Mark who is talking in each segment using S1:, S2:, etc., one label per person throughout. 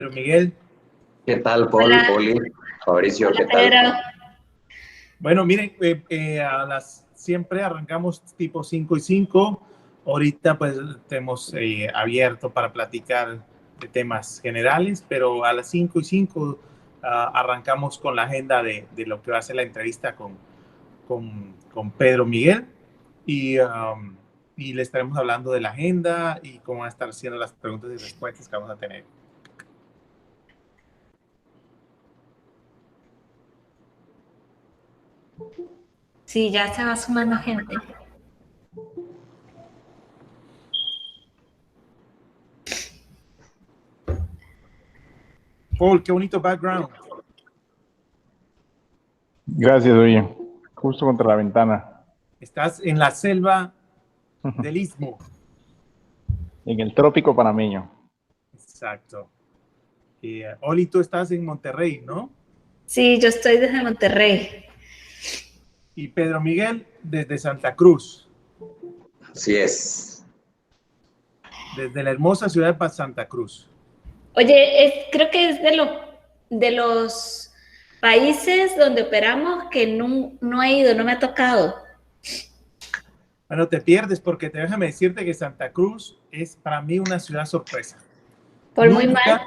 S1: Pero Miguel.
S2: ¿Qué tal, Paul?
S3: Hola.
S2: Poli, Fabricio,
S3: Hola,
S2: ¿qué tal?
S3: Pedro.
S1: Bueno, miren, siempre arrancamos tipo 5 y 5. Ahorita pues tenemos abierto para platicar de temas generales, pero a las 5 y 5 arrancamos con la agenda de lo que va a ser la entrevista con Pedro Miguel y le estaremos hablando de la agenda y cómo van a estar haciendo las preguntas y respuestas que vamos a tener.
S3: Sí, ya se va sumando gente.
S1: Paul, qué bonito background.
S4: Gracias, oye. Justo contra la ventana.
S1: Estás en la selva del Istmo.
S4: En el trópico panameño.
S1: Exacto. Oli, tú estás en Monterrey, ¿no?
S3: Sí, yo estoy desde Monterrey.
S1: Y Pedro Miguel desde Santa Cruz.
S2: Así es.
S1: Desde la hermosa ciudad de Santa Cruz.
S3: Oye, creo que es de los países donde operamos que no he ido, no me ha tocado.
S1: Bueno, te pierdes porque déjame decirte que Santa Cruz es para mí una ciudad sorpresa.
S3: Por muy mal.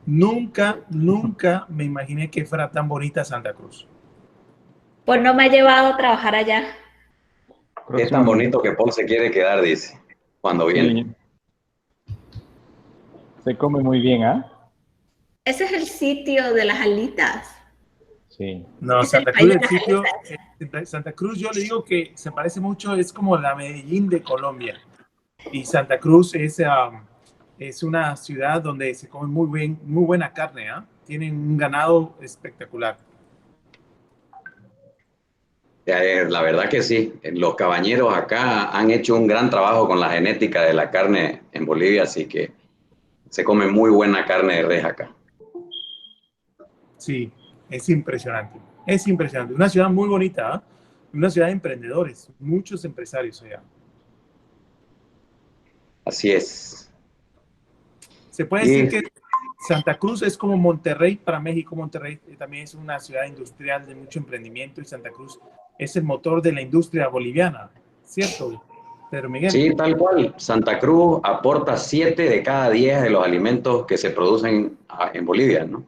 S1: Nunca me imaginé que fuera tan bonita Santa Cruz.
S3: Pues no me ha llevado a trabajar allá.
S2: Es tan bonito que Paul se quiere quedar, dice, cuando viene.
S4: Sí. Se come muy bien, ¿ah?
S3: Ese es el sitio de las alitas.
S4: Sí.
S1: No,
S3: Es
S1: Santa
S3: el
S1: Cruz,
S3: país
S1: el
S3: de
S1: sitio,
S3: las
S1: Santa Cruz, yo le digo que se parece mucho, es como la Medellín de Colombia. Y Santa Cruz es una ciudad donde se come muy buena carne, ¿eh? Tienen un ganado espectacular.
S2: La verdad que sí. Los cabañeros acá han hecho un gran trabajo con la genética de la carne en Bolivia, así que se come muy buena carne de res acá.
S1: Sí, es impresionante. Es impresionante. Una ciudad muy bonita, ¿eh? Una ciudad de emprendedores, muchos empresarios allá.
S2: Así es.
S1: Se puede decir que Santa Cruz es como Monterrey para México. Monterrey también es una ciudad industrial de mucho emprendimiento y Santa Cruz es el motor de la industria boliviana, ¿cierto, Pedro Miguel?
S2: Sí, tal cual. Santa Cruz aporta 7 de cada 10 de los alimentos que se producen en Bolivia, ¿no?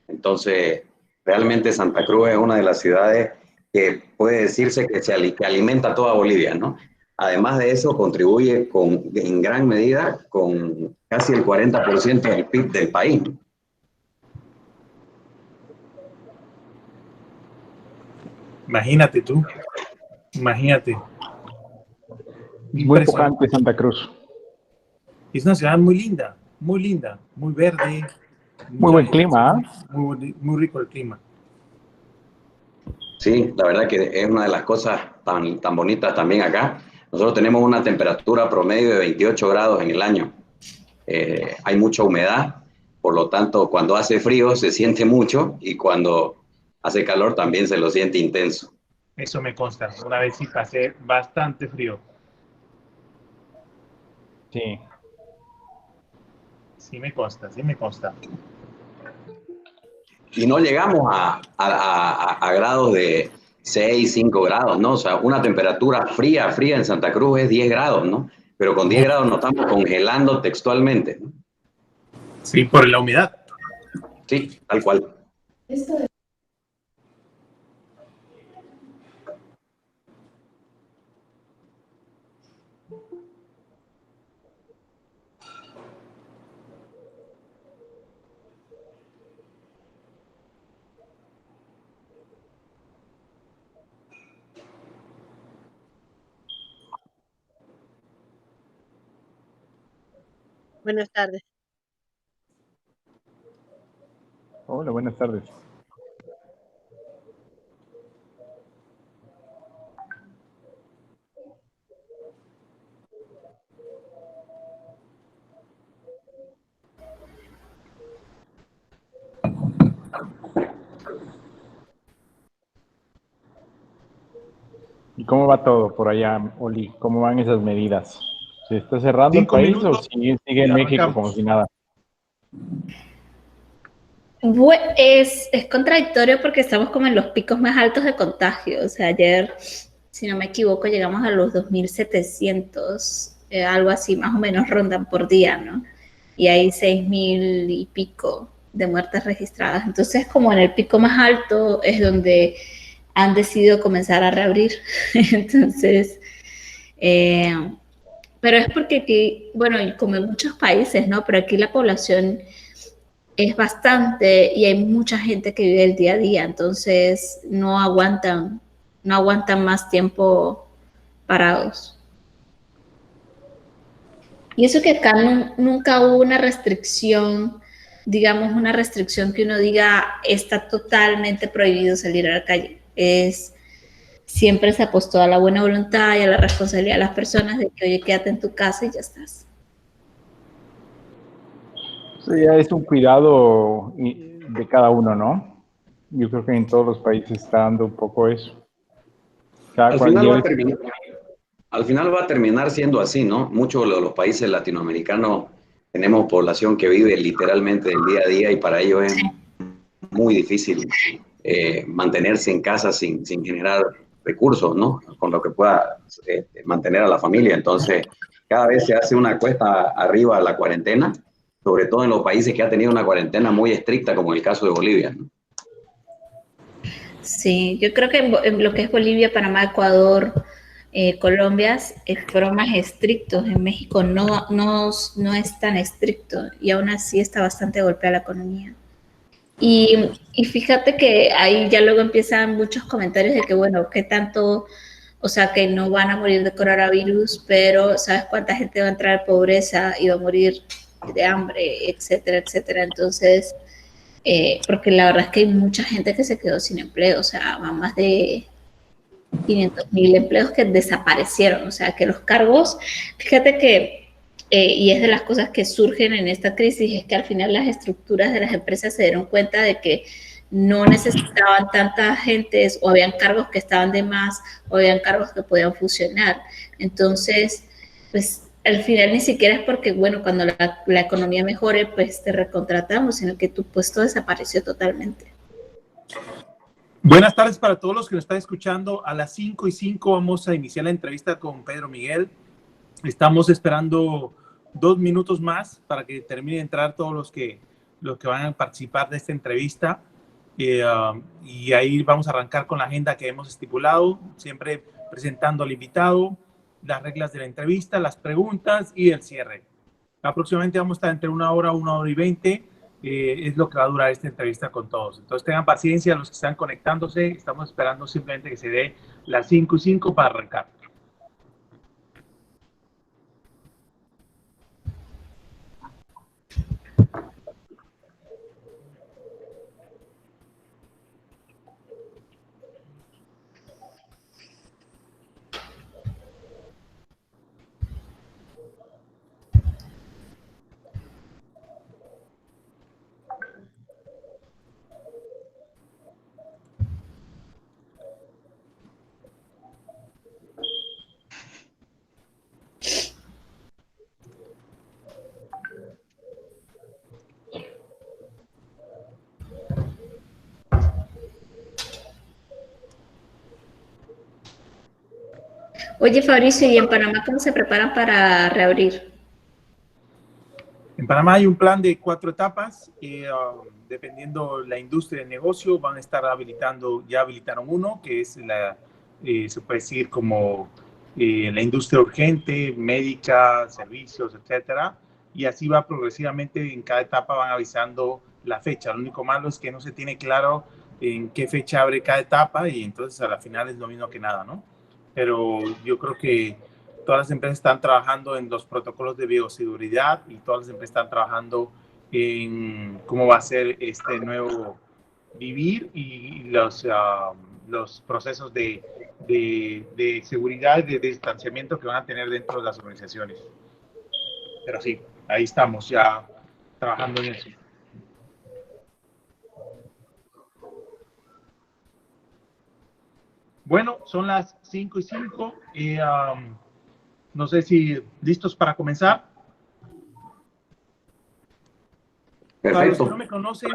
S2: Entonces, realmente Santa Cruz es una de las ciudades que puede decirse que alimenta toda Bolivia, ¿no? Además de eso, contribuye en gran medida con casi el 40% del PIB del país.
S1: Imagínate tú, imagínate.
S4: Muy pujante Santa Cruz.
S1: Es una ciudad muy linda, muy verde.
S4: Muy buen clima, ¿eh?
S1: Muy rico el clima.
S2: Sí, la verdad que es una de las cosas tan bonitas también acá. Nosotros tenemos una temperatura promedio de 28 grados en el año. Hay mucha humedad, por lo tanto, cuando hace frío se siente mucho y cuando hace calor también se lo siente intenso.
S1: Eso me consta. Una vez sí pasé bastante frío.
S4: Sí.
S1: Sí me consta, sí me consta.
S2: Y no llegamos a grados de 6, 5 grados, ¿no? O sea, una temperatura fría en Santa Cruz es 10 grados, ¿no? Pero con 10 grados nos estamos congelando textualmente, ¿no?
S1: Sí, por la humedad.
S2: Sí, tal cual.
S5: Buenas tardes.
S4: Hola, buenas tardes. ¿Y cómo va todo por allá, Oli? ¿Cómo van esas medidas? ¿Se está cerrando el país o sigue en México como si nada?
S3: Es contradictorio porque estamos como en los picos más altos de contagio. O sea, ayer, si no me equivoco, llegamos a los 2.700, algo así, más o menos rondan por día, ¿no? Y hay 6.000 y pico de muertes registradas. Entonces, como en el pico más alto es donde han decidido comenzar a reabrir. Entonces, pero es porque aquí, bueno, como en muchos países, ¿no? Pero aquí la población es bastante y hay mucha gente que vive el día a día, entonces no aguantan más tiempo parados. Y eso que acá nunca hubo una restricción, digamos una restricción que uno diga está totalmente prohibido salir a la calle. Siempre se apostó a la buena voluntad y a la responsabilidad de las personas de que, oye, quédate en tu casa y ya estás.
S4: Sí, es un cuidado de cada uno, ¿no? Yo creo que en todos los países está dando un poco eso.
S2: Al final va a terminar siendo así, ¿no? Muchos de los países latinoamericanos tenemos población que vive literalmente el día a día y para ellos es muy difícil mantenerse en casa sin generar recursos, ¿no? Con lo que pueda mantener a la familia. Entonces, cada vez se hace una cuesta arriba a la cuarentena, sobre todo en los países que han tenido una cuarentena muy estricta, como el caso de Bolivia, ¿no?
S3: Sí, yo creo que en lo que es Bolivia, Panamá, Ecuador, Colombia fueron más estrictos. En México no es tan estricto y aún así está bastante golpeada la economía. Y fíjate que ahí ya luego empiezan muchos comentarios de que, bueno, qué tanto, o sea, que no van a morir de coronavirus, pero ¿sabes cuánta gente va a entrar en pobreza y va a morir de hambre, etcétera, etcétera? Entonces, porque la verdad es que hay mucha gente que se quedó sin empleo, o sea, más de 500.000 empleos que desaparecieron, o sea, que los cargos, fíjate que, y es de las cosas que surgen en esta crisis, es que al final las estructuras de las empresas se dieron cuenta de que no necesitaban tanta gente, o habían cargos que estaban de más, o habían cargos que podían funcionar. Entonces, pues al final ni siquiera es porque, bueno, cuando la economía mejore, pues te recontratamos, sino que tu puesto desapareció totalmente.
S1: Buenas tardes para todos los que nos están escuchando. A las 5:05 vamos a iniciar la entrevista con Pedro Miguel. Estamos esperando 2 minutos más para que termine de entrar todos los que van a participar de esta entrevista. Y ahí vamos a arrancar con la agenda que hemos estipulado, siempre presentando al invitado, las reglas de la entrevista, las preguntas y el cierre. Aproximadamente vamos a estar entre 1 hora, 1 hora y 20. Es lo que va a durar esta entrevista con todos. Entonces tengan paciencia los que están conectándose. Estamos esperando simplemente que se dé las 5:05 para arrancar.
S3: Oye, Fabricio, ¿y en Panamá cómo se preparan para reabrir?
S1: En Panamá hay un plan de 4 etapas. Dependiendo la industria del negocio, van a estar ya habilitaron uno, que es se puede decir como la industria urgente, médica, servicios, etcétera. Y así va progresivamente, en cada etapa van avisando la fecha. Lo único malo es que no se tiene claro en qué fecha abre cada etapa y entonces a la final es lo mismo que nada, ¿no? Pero yo creo que todas las empresas están trabajando en los protocolos de bioseguridad y todas las empresas están trabajando en cómo va a ser este nuevo vivir y los procesos de seguridad y de distanciamiento que van a tener dentro de las organizaciones. Pero sí, ahí estamos ya trabajando en eso. Bueno, son las 5:05. No sé si listos para comenzar. Para los que
S2: Perfecto.
S1: no me conocen,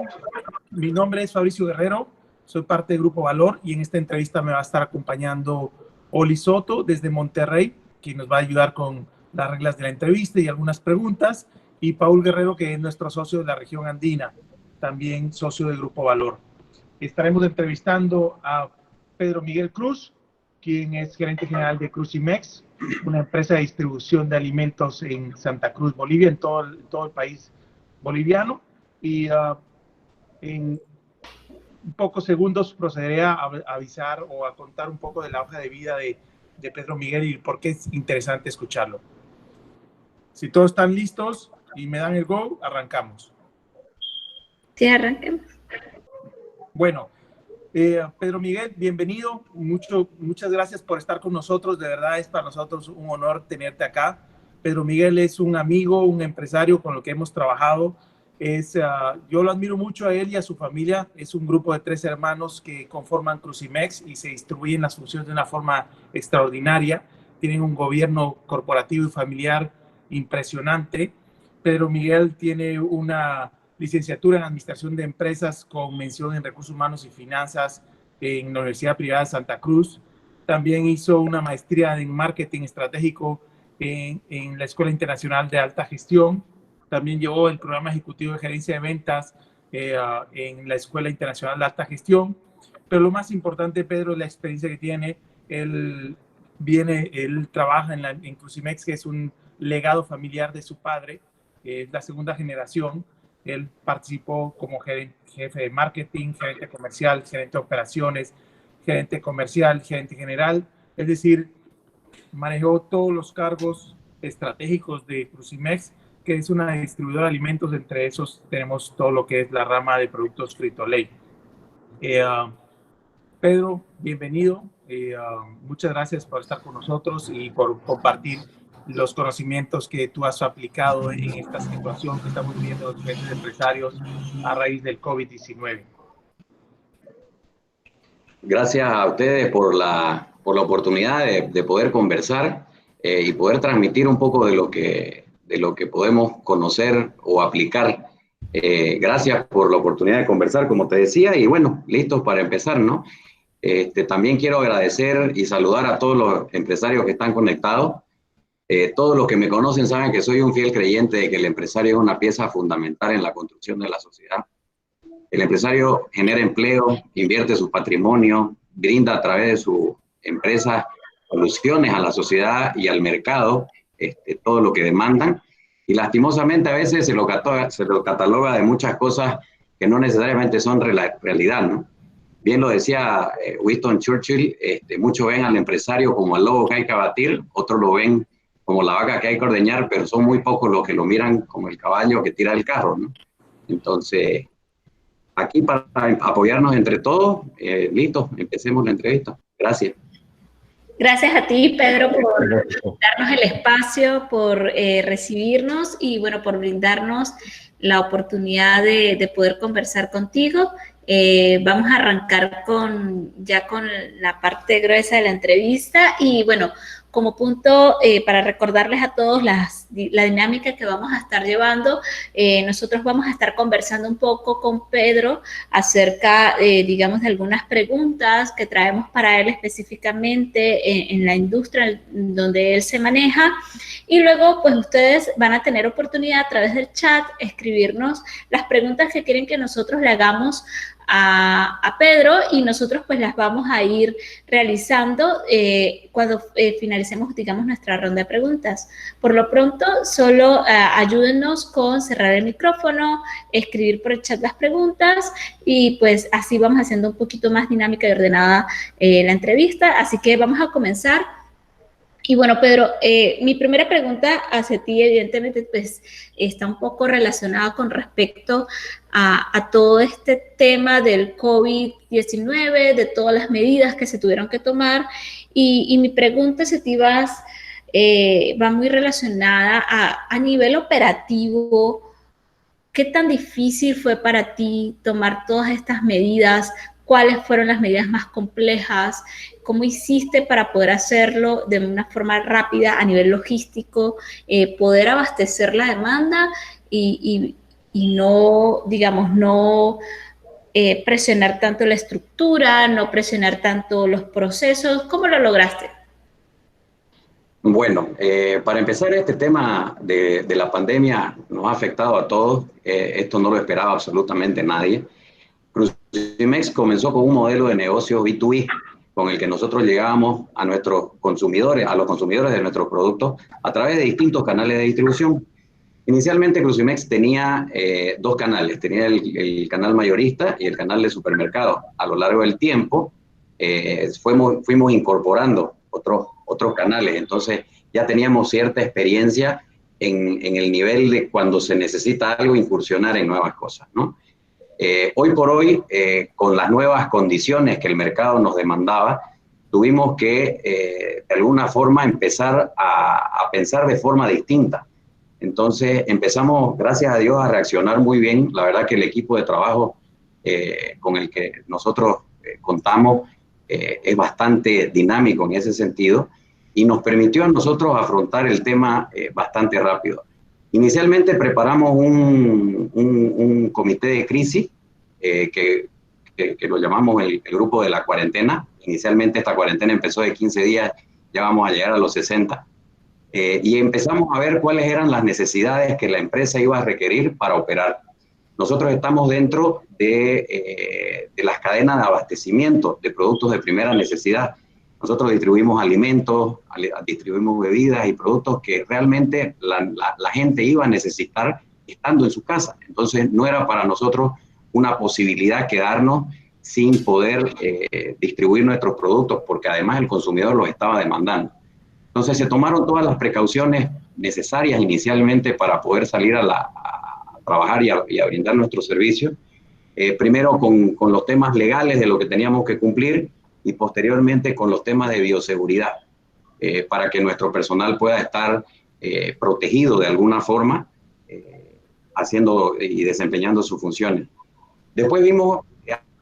S1: mi nombre es Fabricio Guerrero, soy parte del Grupo Valor y en esta entrevista me va a estar acompañando Oli Soto desde Monterrey, quien nos va a ayudar con las reglas de la entrevista y algunas preguntas, y Paul Guerrero, que es nuestro socio de la región andina, también socio del Grupo Valor. Estaremos entrevistando a Pedro Miguel Cruz, quien es gerente general de Crucimex, una empresa de distribución de alimentos en Santa Cruz, Bolivia, en todo el país boliviano. Y en pocos segundos procederé a avisar o a contar un poco de la hoja de vida de Pedro Miguel y por qué es interesante escucharlo. Si todos están listos y me dan el go, arrancamos.
S3: Sí, arranquemos.
S1: Bueno, Pedro Miguel, bienvenido. Muchas gracias por estar con nosotros. De verdad es para nosotros un honor tenerte acá. Pedro Miguel es un amigo, un empresario con el que hemos trabajado. Yo lo admiro mucho a él y a su familia. Es un grupo de 3 hermanos que conforman Crucimex y se distribuyen las funciones de una forma extraordinaria. Tienen un gobierno corporativo y familiar impresionante. Pedro Miguel tiene una licenciatura en Administración de Empresas con mención en Recursos Humanos y Finanzas en la Universidad Privada de Santa Cruz. También hizo una maestría en Marketing Estratégico en la Escuela Internacional de Alta Gestión. También llevó el programa ejecutivo de gerencia de ventas en la Escuela Internacional de Alta Gestión. Pero lo más importante, Pedro, es la experiencia que tiene. Él trabaja en Crucimex, que es un legado familiar de su padre, es la segunda generación. Él participó como jefe de marketing, gerente comercial, gerente de operaciones, gerente comercial, gerente general. Es decir, manejó todos los cargos estratégicos de Crucimex, que es una distribuidora de alimentos. Entre esos tenemos todo lo que es la rama de productos Frito-Lay. Pedro, bienvenido. Muchas gracias por estar con nosotros y por compartir los conocimientos que tú has aplicado en esta situación que estamos viviendo los diferentes empresarios a raíz del COVID-19.
S2: Gracias a ustedes por la oportunidad de poder conversar y poder transmitir un poco de lo que podemos conocer o aplicar. Gracias por la oportunidad de conversar, como te decía, y bueno, listos para empezar, ¿no? También quiero agradecer y saludar a todos los empresarios que están conectados. Todos los que me conocen saben que soy un fiel creyente de que el empresario es una pieza fundamental en la construcción de la sociedad. El empresario genera empleo, invierte su patrimonio, brinda a través de su empresa soluciones a la sociedad y al mercado, todo lo que demandan. Y lastimosamente a veces se lo cataloga de muchas cosas que no necesariamente son realidad, ¿no? Bien lo decía Winston Churchill, muchos ven al empresario como el lobo que hay que abatir, otros lo ven como la vaca que hay que ordeñar, pero son muy pocos los que lo miran como el caballo que tira el carro, ¿no? Entonces, aquí para apoyarnos entre todos, listo, empecemos la entrevista. Gracias.
S3: Gracias a ti, Pedro, por darnos el espacio, por recibirnos y, bueno, por brindarnos la oportunidad de poder conversar contigo. Vamos a arrancar con la parte gruesa de la entrevista y, bueno, como punto para recordarles a todos la dinámica que vamos a estar llevando, nosotros vamos a estar conversando un poco con Pedro acerca, digamos, de algunas preguntas que traemos para él específicamente en la industria donde él se maneja, y luego pues ustedes van a tener oportunidad a través del chat escribirnos las preguntas que quieren que nosotros le hagamos a Pedro, y nosotros pues las vamos a ir realizando cuando finalicemos, digamos, nuestra ronda de preguntas. Por lo pronto, solo ayúdennos con cerrar el micrófono, escribir por el chat las preguntas, y pues así vamos haciendo un poquito más dinámica y ordenada la entrevista. Así que vamos a comenzar. Y bueno, Pedro, mi primera pregunta hacia ti, evidentemente, pues está un poco relacionada con respecto a todo este tema del COVID-19, de todas las medidas que se tuvieron que tomar. Y mi pregunta hacia ti va muy relacionada a nivel operativo. ¿Qué tan difícil fue para ti tomar todas estas medidas? ¿Cuáles fueron las medidas más complejas? ¿Cómo hiciste para poder hacerlo de una forma rápida a nivel logístico, poder abastecer la demanda y y no, digamos, no presionar tanto la estructura, no presionar tanto los procesos? ¿Cómo lo lograste?
S2: Bueno, para empezar, este tema de la pandemia nos ha afectado a todos. Esto no lo esperaba absolutamente nadie. Crucimex comenzó con un modelo de negocio B2B, con el que nosotros llegábamos a nuestros consumidores, a los consumidores de nuestros productos, a través de distintos canales de distribución. Inicialmente Crucimex tenía dos canales, tenía el canal mayorista y el canal de supermercado. A lo largo del tiempo fuimos incorporando otros canales, entonces ya teníamos cierta experiencia en el nivel de cuando se necesita algo, incursionar en nuevas cosas, ¿no? Hoy por hoy, con las nuevas condiciones que el mercado nos demandaba, tuvimos que de alguna forma empezar a pensar de forma distinta. Entonces empezamos, gracias a Dios, a reaccionar muy bien. La verdad que el equipo de trabajo con el que nosotros contamos es bastante dinámico en ese sentido y nos permitió a nosotros afrontar el tema bastante rápido. Inicialmente preparamos un comité de crisis que lo llamamos el grupo de la cuarentena. Inicialmente esta cuarentena empezó de 15 días, ya vamos a llegar a los 60. Y empezamos a ver cuáles eran las necesidades que la empresa iba a requerir para operar. Nosotros estamos dentro de las cadenas de abastecimiento de productos de primera necesidad. Nosotros distribuimos alimentos, distribuimos bebidas y productos que realmente la gente iba a necesitar estando en su casa. Entonces no era para nosotros una posibilidad quedarnos sin poder distribuir nuestros productos, porque además el consumidor los estaba demandando. Entonces se tomaron todas las precauciones necesarias inicialmente para poder salir a trabajar y a brindar nuestros servicios. Primero con los temas legales de lo que teníamos que cumplir y posteriormente con los temas de bioseguridad, para que nuestro personal pueda estar protegido de alguna forma, haciendo y desempeñando sus funciones. Después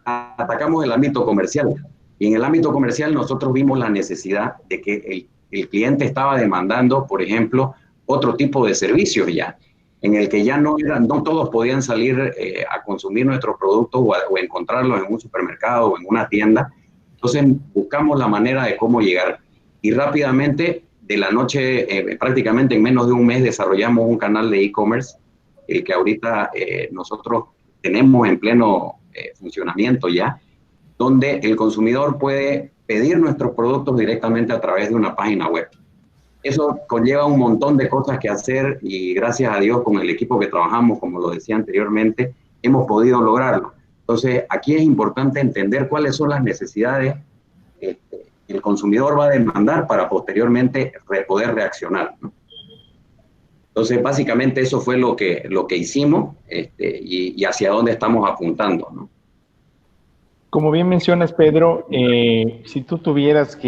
S2: atacamos el ámbito comercial, y en el ámbito comercial nosotros vimos la necesidad de que el cliente estaba demandando, por ejemplo, otro tipo de servicios ya, en el que ya no todos podían salir a consumir nuestros productos o encontrarlos en un supermercado o en una tienda. Entonces buscamos la manera de cómo llegar y rápidamente, de la noche, prácticamente en menos de un mes, desarrollamos un canal de e-commerce, el que ahorita nosotros tenemos en pleno funcionamiento ya, donde el consumidor puede pedir nuestros productos directamente a través de una página web. Eso conlleva un montón de cosas que hacer y gracias a Dios con el equipo que trabajamos, como lo decía anteriormente, hemos podido lograrlo. Entonces, aquí es importante entender cuáles son las necesidades que el consumidor va a demandar para posteriormente poder reaccionar, ¿no? Entonces, básicamente eso fue lo que hicimos y hacia dónde estamos apuntando, ¿no?
S4: Como bien mencionas, Pedro, si tú tuvieras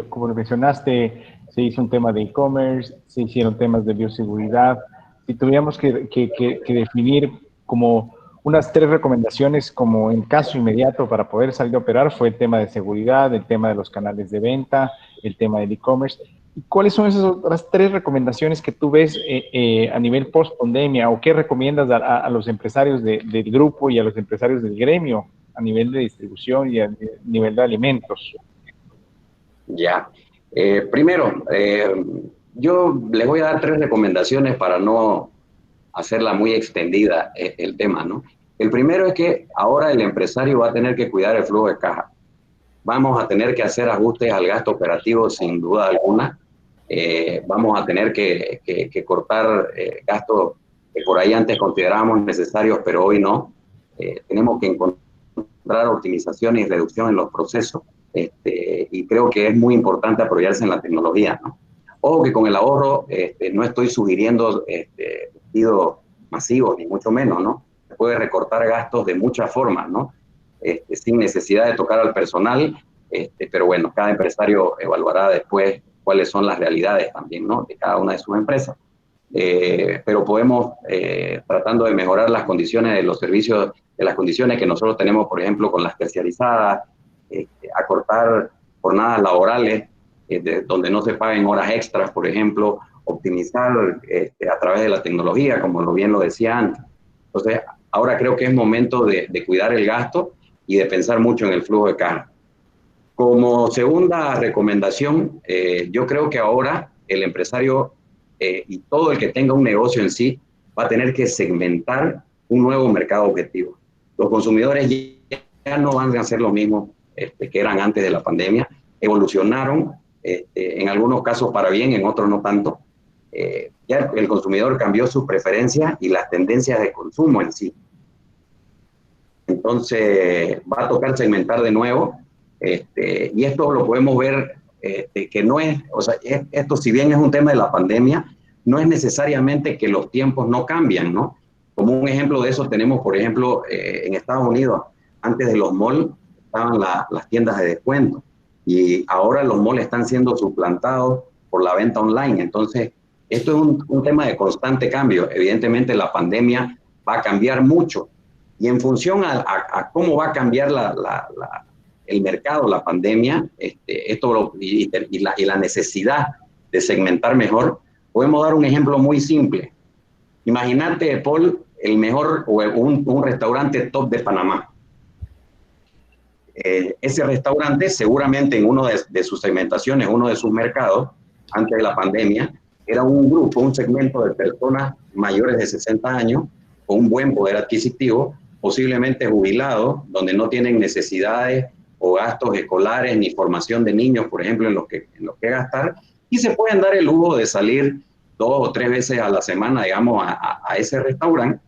S4: como lo mencionaste, se hizo un tema de e-commerce, se hicieron temas de bioseguridad, si tuviéramos que definir como unas 3 recomendaciones como en caso inmediato para poder salir a operar, fue el tema de seguridad, el tema de los canales de venta, el tema del e-commerce. ¿Cuáles son esas otras 3 recomendaciones que tú ves a nivel post-pandemia o qué recomiendas a los empresarios del grupo y a los empresarios del gremio a nivel de distribución y a nivel de alimentos?
S2: Ya. Primero, yo les voy a dar 3 recomendaciones para no hacerla muy extendida el tema, ¿no? El primero es que ahora el empresario va a tener que cuidar el flujo de caja. Vamos a tener que hacer ajustes al gasto operativo sin duda alguna. Vamos a tener que cortar gastos que por ahí antes considerábamos necesarios, pero hoy no. Tenemos que encontrar optimizaciones y reducción en los procesos. Y creo que es muy importante apoyarse en la tecnología, ¿no? Ojo que con el ahorro no estoy sugiriendo despidos masivos, ni mucho menos, ¿no? Se puede recortar gastos de muchas formas, ¿no? Sin necesidad de tocar al personal, pero bueno, cada empresario evaluará después cuáles son las realidades también, ¿no? De cada una de sus empresas. Pero podemos, tratando de mejorar las condiciones de los servicios, de las condiciones que nosotros tenemos, por ejemplo, con las terciarizadas, acortar jornadas laborales, donde no se paguen horas extras, por ejemplo, optimizar a través de la tecnología, como bien lo decía antes. Entonces, ahora creo que es momento de cuidar el gasto y de pensar mucho en el flujo de caja. Como segunda recomendación, yo creo que ahora el empresario y todo el que tenga un negocio en sí va a tener que segmentar un nuevo mercado objetivo. Los consumidores ya no van a hacer lo mismo que eran antes de la pandemia, evolucionaron, en algunos casos para bien, en otros no tanto. Ya el consumidor cambió sus preferencias y las tendencias de consumo en sí. Entonces va a tocar segmentar de nuevo, y esto lo podemos ver que no es, o sea, esto si bien es un tema de la pandemia, no es necesariamente que los tiempos no cambian, ¿no? Como un ejemplo de eso tenemos, por ejemplo, en Estados Unidos, antes de los malls estaban las tiendas de descuento y ahora los malls están siendo suplantados por la venta online. Entonces, esto es un tema de constante cambio. Evidentemente, la pandemia va a cambiar mucho y en función a cómo va a cambiar el mercado, la pandemia, y la necesidad de segmentar mejor, podemos dar un ejemplo muy simple. Imagínate, Paul, el mejor o un restaurante top de Panamá. Ese restaurante seguramente en uno de sus segmentaciones, uno de sus mercados, antes de la pandemia, era un grupo, un segmento de personas mayores de 60 años, con un buen poder adquisitivo, posiblemente jubilados, donde no tienen necesidades o gastos escolares ni formación de niños, por ejemplo, en los que gastar, y se pueden dar el lujo de salir 2 o 3 veces a la semana, digamos, a ese restaurante,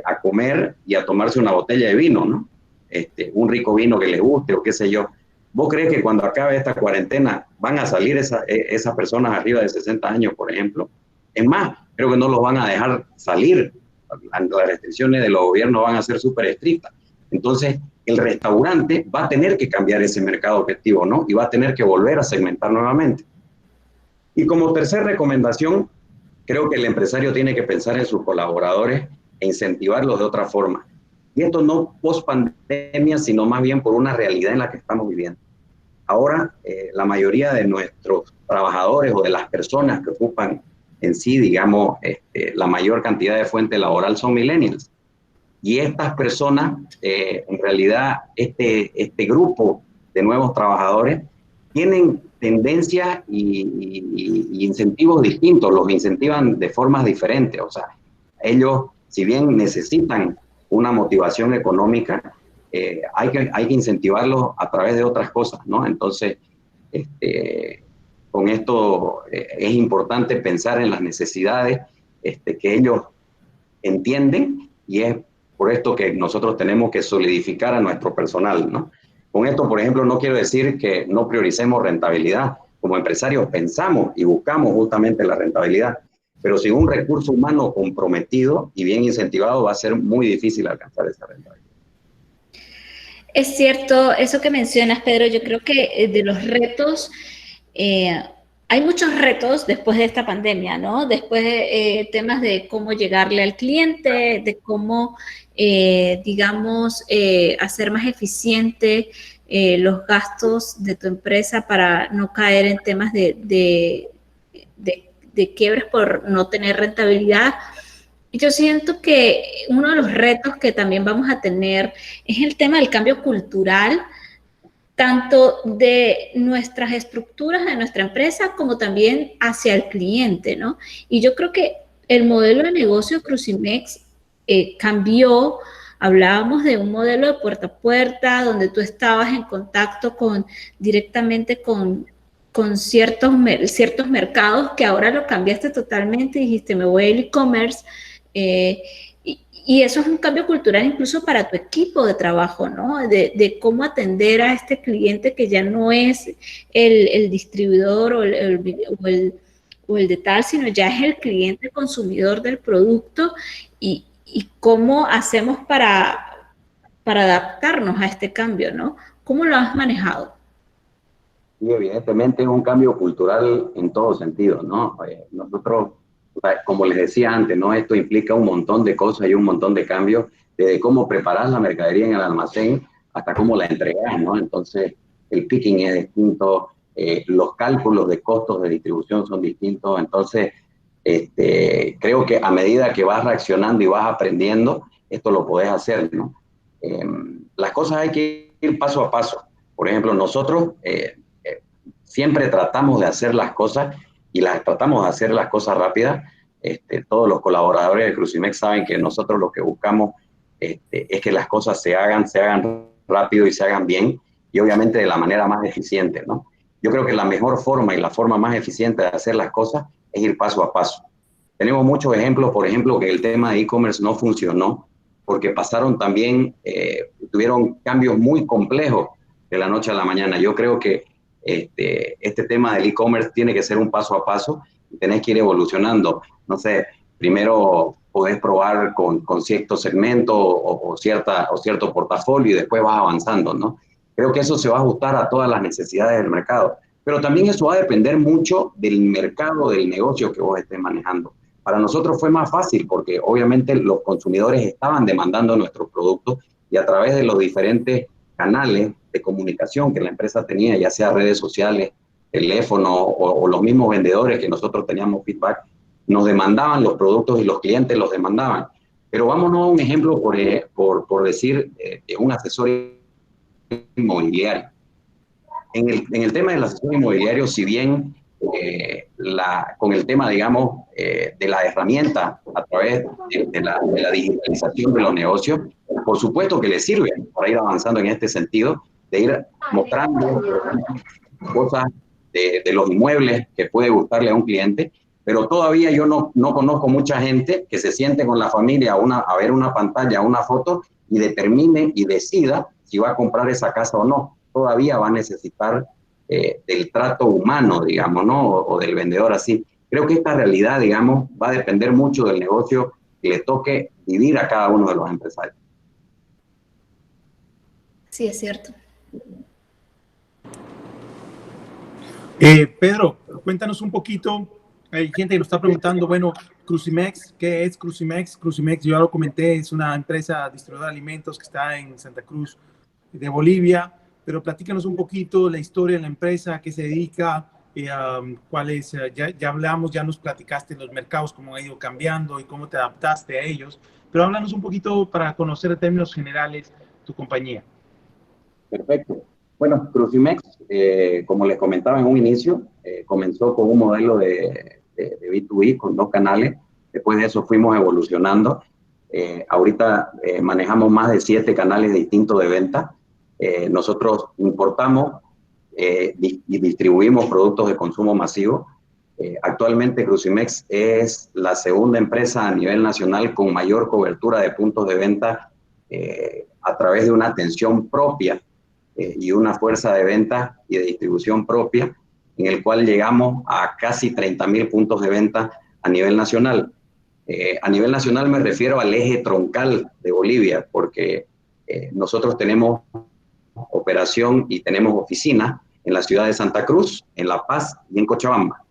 S2: a comer y a tomarse una botella de vino, ¿no? Un rico vino que les guste o qué sé yo. ¿Vos crees que cuando acabe esta cuarentena van a salir esas personas arriba de 60 años, por ejemplo? Es más, creo que no los van a dejar salir. Las restricciones de los gobiernos van a ser súper estrictas. Entonces, el restaurante va a tener que cambiar ese mercado objetivo, ¿no? Y va a tener que volver a segmentar nuevamente. Y como tercera recomendación, creo que el empresario tiene que pensar en sus colaboradores e incentivarlos de otra forma. Y esto no post pandemia, sino más bien por una realidad en la que estamos viviendo. Ahora, la mayoría de nuestros trabajadores o de las personas que ocupan en sí, digamos, la mayor cantidad de fuente laboral son millennials. Y estas personas, en realidad, este grupo de nuevos trabajadores tienen tendencias y incentivos distintos, los incentivan de formas diferentes. O sea, ellos, si bien necesitan una motivación económica, hay que incentivarlos a través de otras cosas, ¿no? Entonces, con esto es importante pensar en las necesidades que ellos entienden, y es por esto que nosotros tenemos que solidificar a nuestro personal, ¿no? Con esto, por ejemplo, no quiero decir que no prioricemos rentabilidad. Como empresarios pensamos y buscamos justamente la rentabilidad, pero sin un recurso humano comprometido y bien incentivado va a ser muy difícil alcanzar esa rentabilidad.
S3: Es cierto, eso que mencionas, Pedro. Yo creo que de los retos, hay muchos retos después de esta pandemia, ¿no? Después de temas de cómo llegarle al cliente, de cómo, digamos, hacer más eficiente los gastos de tu empresa para no caer en temas de quiebres por no tener rentabilidad. Yo siento que uno de los retos que también vamos a tener es el tema del cambio cultural, tanto de nuestras estructuras de nuestra empresa como también hacia el cliente, ¿no? Y yo creo que el modelo de negocio Crucimex cambió. Hablábamos de un modelo de puerta a puerta, donde tú estabas en contacto directamente con ciertos mercados, que ahora lo cambiaste totalmente y dijiste, me voy al e-commerce. Y eso es un cambio cultural incluso para tu equipo de trabajo, ¿no? De cómo atender a este cliente que ya no es el distribuidor o el de tal, sino ya es el cliente consumidor del producto, y cómo hacemos para adaptarnos a este cambio, ¿no? ¿Cómo lo has manejado?
S2: Sí, evidentemente es un cambio cultural en todo sentido, ¿no? Nosotros, como les decía antes, ¿no? Esto implica un montón de cosas y un montón de cambios, desde cómo preparar la mercadería en el almacén hasta cómo la entregas, ¿no? Entonces, el picking es distinto, los cálculos de costos de distribución son distintos, entonces creo que a medida que vas reaccionando y vas aprendiendo, esto lo podés hacer, ¿no? Las cosas hay que ir paso a paso. Por ejemplo, nosotros siempre tratamos de hacer las cosas y tratamos de hacer las cosas rápidas. Todos los colaboradores de Crucimex saben que nosotros lo que buscamos es que las cosas se hagan rápido y se hagan bien, y obviamente de la manera más eficiente, ¿no? Yo creo que la mejor forma y la forma más eficiente de hacer las cosas es ir paso a paso. Tenemos muchos ejemplos, por ejemplo, que el tema de e-commerce no funcionó porque pasaron también, tuvieron cambios muy complejos de la noche a la mañana. Yo creo que este tema del e-commerce tiene que ser un paso a paso y tenés que ir evolucionando. No sé, primero podés probar con cierto segmento o cierto portafolio y después vas avanzando, ¿no? Creo que eso se va a ajustar a todas las necesidades del mercado. Pero también eso va a depender mucho del mercado, del negocio que vos estés manejando. Para nosotros fue más fácil porque obviamente los consumidores estaban demandando nuestros productos y a través de los diferentes canales de comunicación que la empresa tenía, ya sea redes sociales, teléfono o los mismos vendedores que nosotros teníamos feedback, nos demandaban los productos y los clientes los demandaban. Pero vámonos a un ejemplo por decir un asesor inmobiliario. En el tema del asesor inmobiliario, si bien con el tema, digamos, de la herramienta a través de la digitalización de los negocios, por supuesto que le sirve para ir avanzando en este sentido, de ir mostrando cosas de los inmuebles que puede gustarle a un cliente, pero todavía yo no conozco mucha gente que se siente con la familia a ver una pantalla, una foto y determine y decida si va a comprar esa casa o no. Todavía va a necesitar del trato humano, digamos, ¿no? O del vendedor así. Creo que esta realidad, digamos, va a depender mucho del negocio que le toque vivir a cada uno de los empresarios.
S3: Sí, es cierto.
S1: Pedro, cuéntanos un poquito. Hay gente que nos está preguntando, bueno, Crucimex, ¿qué es Crucimex? Crucimex, yo ya lo comenté, es una empresa distribuidora de alimentos que está en Santa Cruz de Bolivia, pero platícanos un poquito la historia de la empresa, a qué se dedica, cuál es, ya hablamos, ya nos platicaste los mercados, cómo ha ido cambiando y cómo te adaptaste a ellos, pero háblanos un poquito para conocer en términos generales tu compañía.
S2: Perfecto. Bueno, Crucimex, como les comentaba en un inicio, comenzó con un modelo de B2B con 2 canales. Después de eso fuimos evolucionando. Ahorita manejamos más de 7 canales distintos de venta. Nosotros importamos y distribuimos productos de consumo masivo. Actualmente Crucimex es la segunda empresa a nivel nacional con mayor cobertura de puntos de venta a través de una atención propia y una fuerza de venta y de distribución propia, en el cual llegamos a casi 30,000 puntos de venta a nivel nacional. A nivel nacional me refiero al eje troncal de Bolivia, porque nosotros tenemos operación y tenemos oficina en la ciudad de Santa Cruz, en La Paz y en Cochabamba.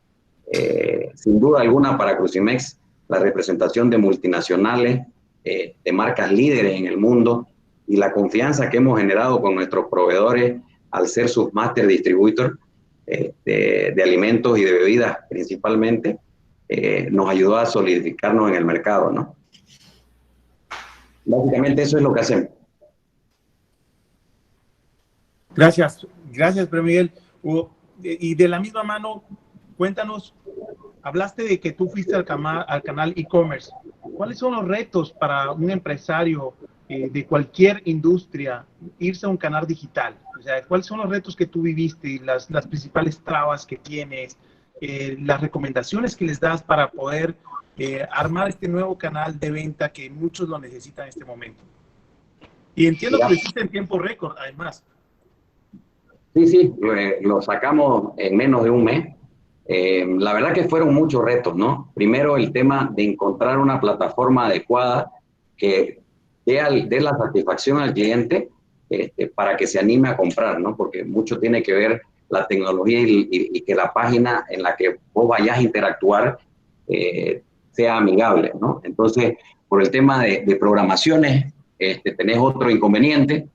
S2: Sin duda alguna para Crucimex, la representación de multinacionales, de marcas líderes en el mundo y la confianza que hemos generado con nuestros proveedores al ser sus master distributor de alimentos y de bebidas principalmente, nos ayudó a solidificarnos en el mercado, ¿no? Básicamente eso es lo que hacemos.
S1: Gracias, Pedro Miguel. Y de la misma mano, cuéntanos, hablaste de que tú fuiste al canal e-commerce. ¿Cuáles son los retos para un empresario de cualquier industria irse a un canal digital? O sea, ¿cuáles son los retos que tú viviste y las principales trabas que tienes, las recomendaciones que les das para poder armar este nuevo canal de venta que muchos lo necesitan en este momento? Y entiendo que lo hiciste en tiempo récord, además.
S2: Sí, lo sacamos en menos de un mes. La verdad que fueron muchos retos, ¿no? Primero el tema de encontrar una plataforma adecuada que dé la satisfacción al cliente para que se anime a comprar, ¿no? Porque mucho tiene que ver la tecnología y que la página en la que vos vayas a interactuar sea amigable, ¿no? Entonces, por el tema de programaciones, tenés otro inconveniente.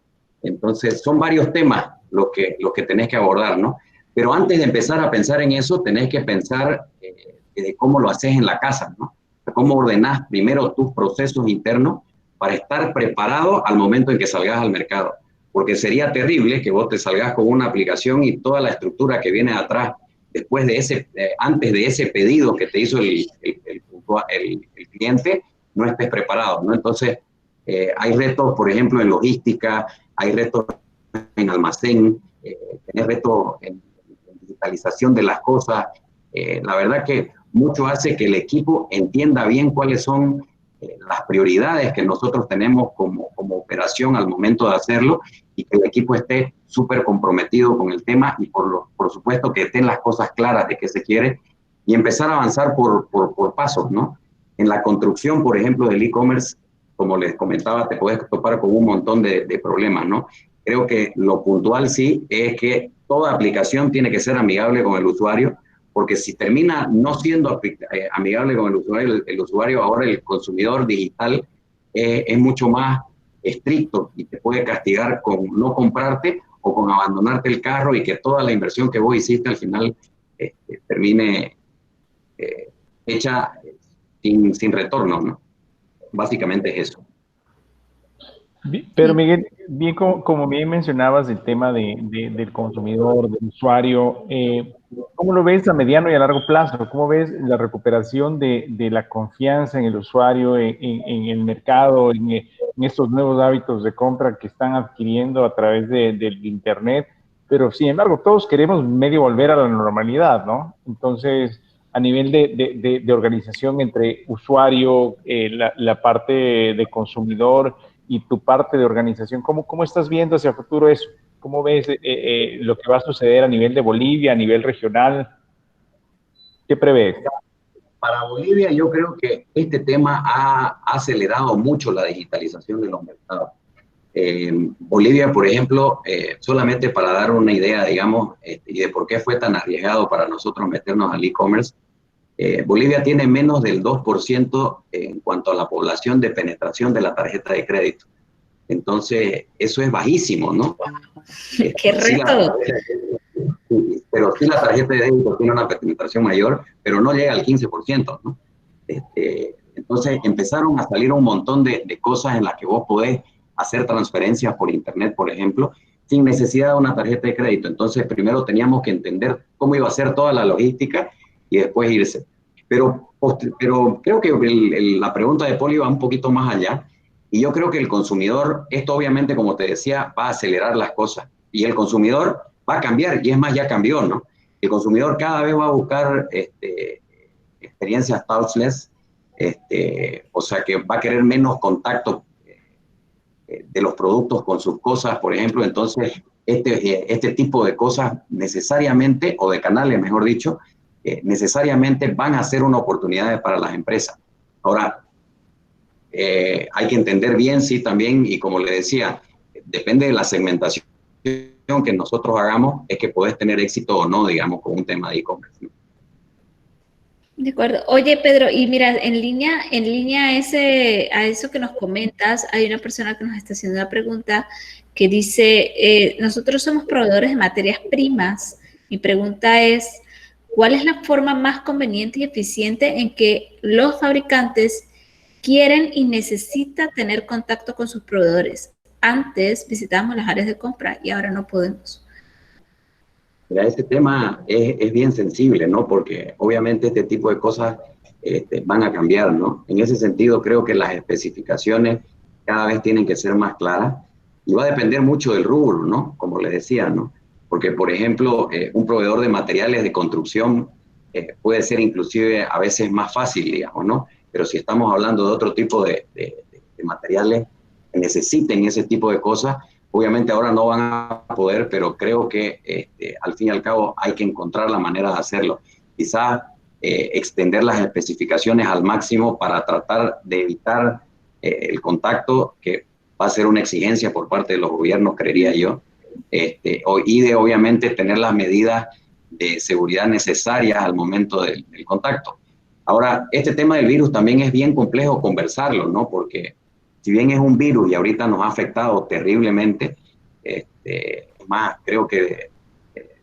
S2: Entonces, son varios temas los que tenés que abordar, ¿no? Pero antes de empezar a pensar en eso, tenés que pensar de cómo lo haces en la casa, ¿no? Cómo ordenás primero tus procesos internos para estar preparado al momento en que salgas al mercado. Porque sería terrible que vos te salgas con una aplicación y toda la estructura que viene atrás, después de antes de ese pedido que te hizo el cliente, no estés preparado, ¿no? Entonces, hay retos, por ejemplo, en logística, hay retos en almacén, hay retos en digitalización de las cosas. La verdad que mucho hace que el equipo entienda bien cuáles son las prioridades que nosotros tenemos como operación al momento de hacerlo, y que el equipo esté súper comprometido con el tema, y por supuesto que estén las cosas claras de qué se quiere, y empezar a avanzar por pasos, ¿no? En la construcción, por ejemplo, del e-commerce, como les comentaba, te puedes topar con un montón de problemas, ¿no? Creo que lo puntual sí es que toda aplicación tiene que ser amigable con el usuario, porque si termina no siendo amigable con el usuario, ahora el consumidor digital es mucho más estricto y te puede castigar con no comprarte o con abandonarte el carro, y que toda la inversión que vos hiciste al final termine hecha sin retorno, ¿no? Básicamente es eso.
S4: Pero Miguel, bien como bien mencionabas el tema del consumidor, del usuario, ¿cómo lo ves a mediano y a largo plazo? ¿Cómo ves la recuperación de la confianza en el usuario, en el mercado, en estos nuevos hábitos de compra que están adquiriendo a través del Internet? Pero sin embargo, todos queremos medio volver a la normalidad, ¿no? Entonces, a nivel de organización entre usuario, la parte de consumidor y tu parte de organización, ¿cómo estás viendo hacia el futuro eso? ¿Cómo ves lo que va a suceder a nivel de Bolivia, a nivel regional? ¿Qué prevés?
S2: Para Bolivia, yo creo que este tema ha acelerado mucho la digitalización de los mercados. Bolivia, por ejemplo, solamente para dar una idea, digamos, y de por qué fue tan arriesgado para nosotros meternos al e-commerce, Bolivia tiene menos del 2% en cuanto a la población de penetración de la tarjeta de crédito. Entonces, eso es bajísimo, ¿no?
S3: ¡Qué reto!
S2: Pero sí la tarjeta de débito tiene una penetración mayor, pero no llega al 15%, ¿no? Entonces, empezaron a salir un montón de cosas en las que vos podés hacer transferencias por internet, por ejemplo, sin necesidad de una tarjeta de crédito. Entonces, primero teníamos que entender cómo iba a ser toda la logística y después irse. Pero creo que la pregunta de Poli va un poquito más allá, y yo creo que el consumidor, esto obviamente, como te decía, va a acelerar las cosas, y el consumidor va a cambiar, y es más, ya cambió, ¿no? El consumidor cada vez va a buscar experiencias touchless, o sea que va a querer menos contacto de los productos con sus cosas, por ejemplo. Entonces este tipo de cosas necesariamente, o de canales mejor dicho, necesariamente van a ser una oportunidad para las empresas. Ahora, hay que entender bien, sí, también, y como le decía, depende de la segmentación que nosotros hagamos, es que podés tener éxito o no, digamos, con un tema de e-commerce, ¿no?
S3: De acuerdo. Oye, Pedro, y mira, en línea a eso que nos comentas, hay una persona que nos está haciendo una pregunta que dice, nosotros somos proveedores de materias primas. Mi pregunta es, ¿cuál es la forma más conveniente y eficiente en que los fabricantes quieren y necesitan tener contacto con sus proveedores? Antes visitábamos las áreas de compra y ahora no podemos.
S2: Mira, este tema es bien sensible, ¿no? Porque obviamente este tipo de cosas van a cambiar, ¿no? En ese sentido, creo que las especificaciones cada vez tienen que ser más claras, y va a depender mucho del rubro, ¿no? Como les decía, ¿no? Porque, por ejemplo, un proveedor de materiales de construcción puede ser inclusive a veces más fácil, digamos, ¿no? Pero si estamos hablando de otro tipo de materiales que necesiten ese tipo de cosas, obviamente ahora no van a poder, pero creo que al fin y al cabo hay que encontrar la manera de hacerlo. Quizás extender las especificaciones al máximo para tratar de evitar el contacto, que va a ser una exigencia por parte de los gobiernos, creería yo, y de obviamente tener las medidas de seguridad necesarias al momento del contacto. Ahora, este tema del virus también es bien complejo conversarlo, ¿no? Porque si bien es un virus y ahorita nos ha afectado terriblemente, más creo que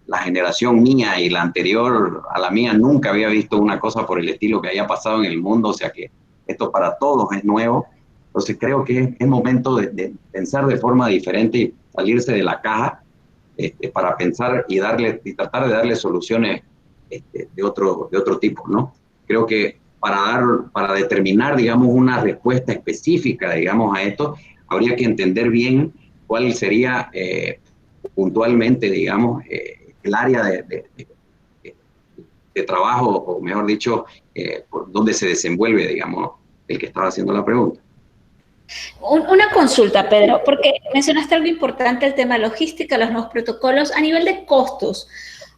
S2: la generación mía y la anterior a la mía nunca había visto una cosa por el estilo que haya pasado en el mundo, o sea que esto para todos es nuevo. Entonces creo que es momento de pensar de forma diferente y salirse de la caja para pensar y tratar de darle soluciones de otro tipo, ¿no? Creo que para determinar, digamos, una respuesta específica, digamos, a esto, habría que entender bien cuál sería puntualmente, digamos, el área de trabajo, o mejor dicho, por donde se desenvuelve, digamos, el que estaba haciendo la pregunta.
S3: Una consulta, Pedro, porque mencionaste algo importante, el tema logística, los nuevos protocolos, a nivel de costos.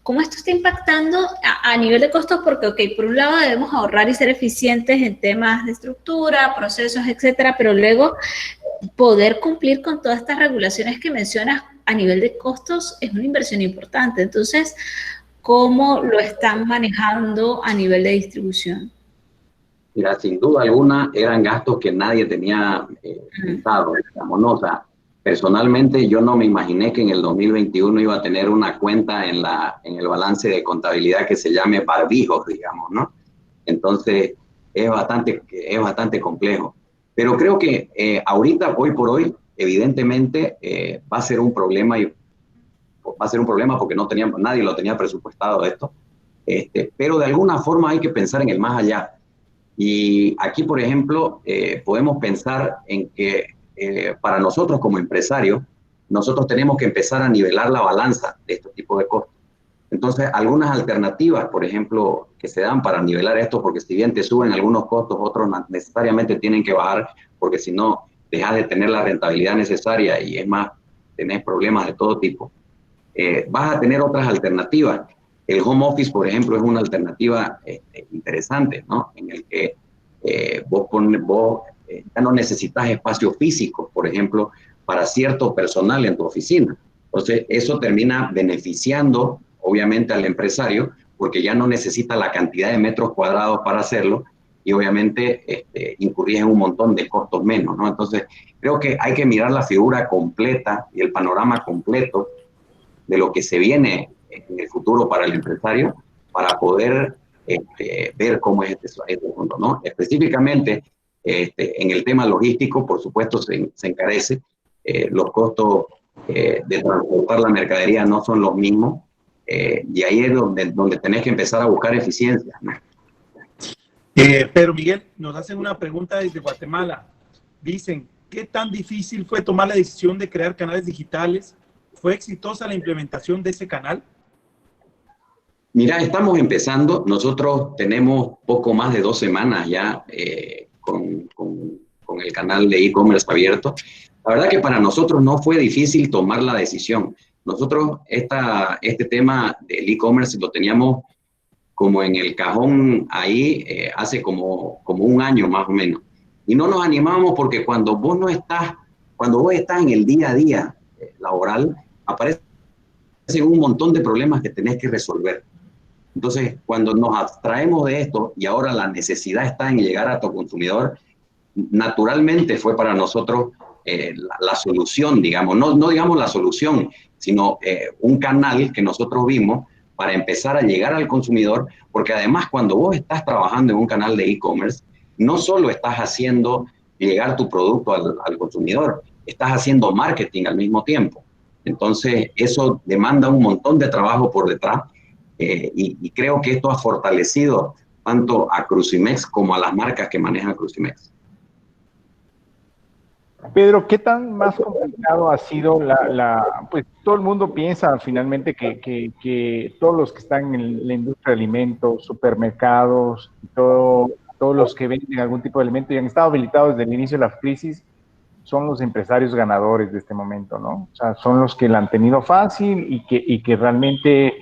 S3: ¿Cómo esto está impactando a nivel de costos? Porque, ok, por un lado debemos ahorrar y ser eficientes en temas de estructura, procesos, etcétera, pero luego poder cumplir con todas estas regulaciones que mencionas a nivel de costos es una inversión importante. Entonces, ¿cómo lo están manejando a nivel de distribución?
S2: Mira, sin duda alguna eran gastos que nadie tenía pensado, digamos, ¿no? O sea, personalmente yo no me imaginé que en el 2021 iba a tener una cuenta en el balance de contabilidad que se llame barbijos, digamos, ¿no? Entonces es bastante complejo. Pero creo que ahorita, hoy por hoy, evidentemente va a ser un problema porque nadie lo tenía presupuestado esto. Pero de alguna forma hay que pensar en el más allá. Y aquí, por ejemplo, podemos pensar en que para nosotros como empresarios, nosotros tenemos que empezar a nivelar la balanza de este tipo de costos. Entonces, algunas alternativas, por ejemplo, que se dan para nivelar esto, porque si bien te suben algunos costos, otros necesariamente tienen que bajar, porque si no, dejas de tener la rentabilidad necesaria y es más, tenés problemas de todo tipo. Vas a tener otras alternativas. El home office, por ejemplo, es una alternativa interesante, ¿no? En el que vos ya no necesitas espacios físicos, por ejemplo, para cierto personal en tu oficina. Entonces, eso termina beneficiando, obviamente, al empresario, porque ya no necesita la cantidad de metros cuadrados para hacerlo y, obviamente, incurrís en un montón de costos menos, ¿no? Entonces, creo que hay que mirar la figura completa y el panorama completo de lo que se viene en el futuro para el empresario, para poder ver cómo es este mundo, ¿no? Específicamente, en el tema logístico, por supuesto, se encarece. Los costos de transportar la mercadería no son los mismos, y ahí es donde tenés que empezar a buscar eficiencia, ¿no?
S1: Pedro Miguel, nos hacen una pregunta desde Guatemala. Dicen, ¿qué tan difícil fue tomar la decisión de crear canales digitales? ¿Fue exitosa la implementación de ese canal?
S2: Mira, estamos empezando. Nosotros tenemos poco más de 2 semanas ya con el canal de e-commerce abierto. La verdad que para nosotros no fue difícil tomar la decisión. Nosotros este tema del e-commerce lo teníamos como en el cajón ahí hace como 1 año más o menos. Y no nos animamos porque cuando vos estás en el día a día laboral, aparecen un montón de problemas que tenés que resolver. Entonces, cuando nos abstraemos de esto y ahora la necesidad está en llegar a tu consumidor, naturalmente fue para nosotros la solución, digamos, no digamos la solución, sino un canal que nosotros vimos para empezar a llegar al consumidor, porque además cuando vos estás trabajando en un canal de e-commerce, no solo estás haciendo llegar tu producto al consumidor, estás haciendo marketing al mismo tiempo. Entonces, eso demanda un montón de trabajo por detrás y creo que esto ha fortalecido tanto a Crucimex como a las marcas que manejan Crucimex.
S4: Pedro, ¿qué tan más complicado ha sido pues todo el mundo piensa finalmente que todos los que están en la industria de alimentos, supermercados, todos los que venden algún tipo de alimento y han estado habilitados desde el inicio de la crisis, son los empresarios ganadores de este momento, ¿no? O sea, son los que la han tenido fácil y que realmente,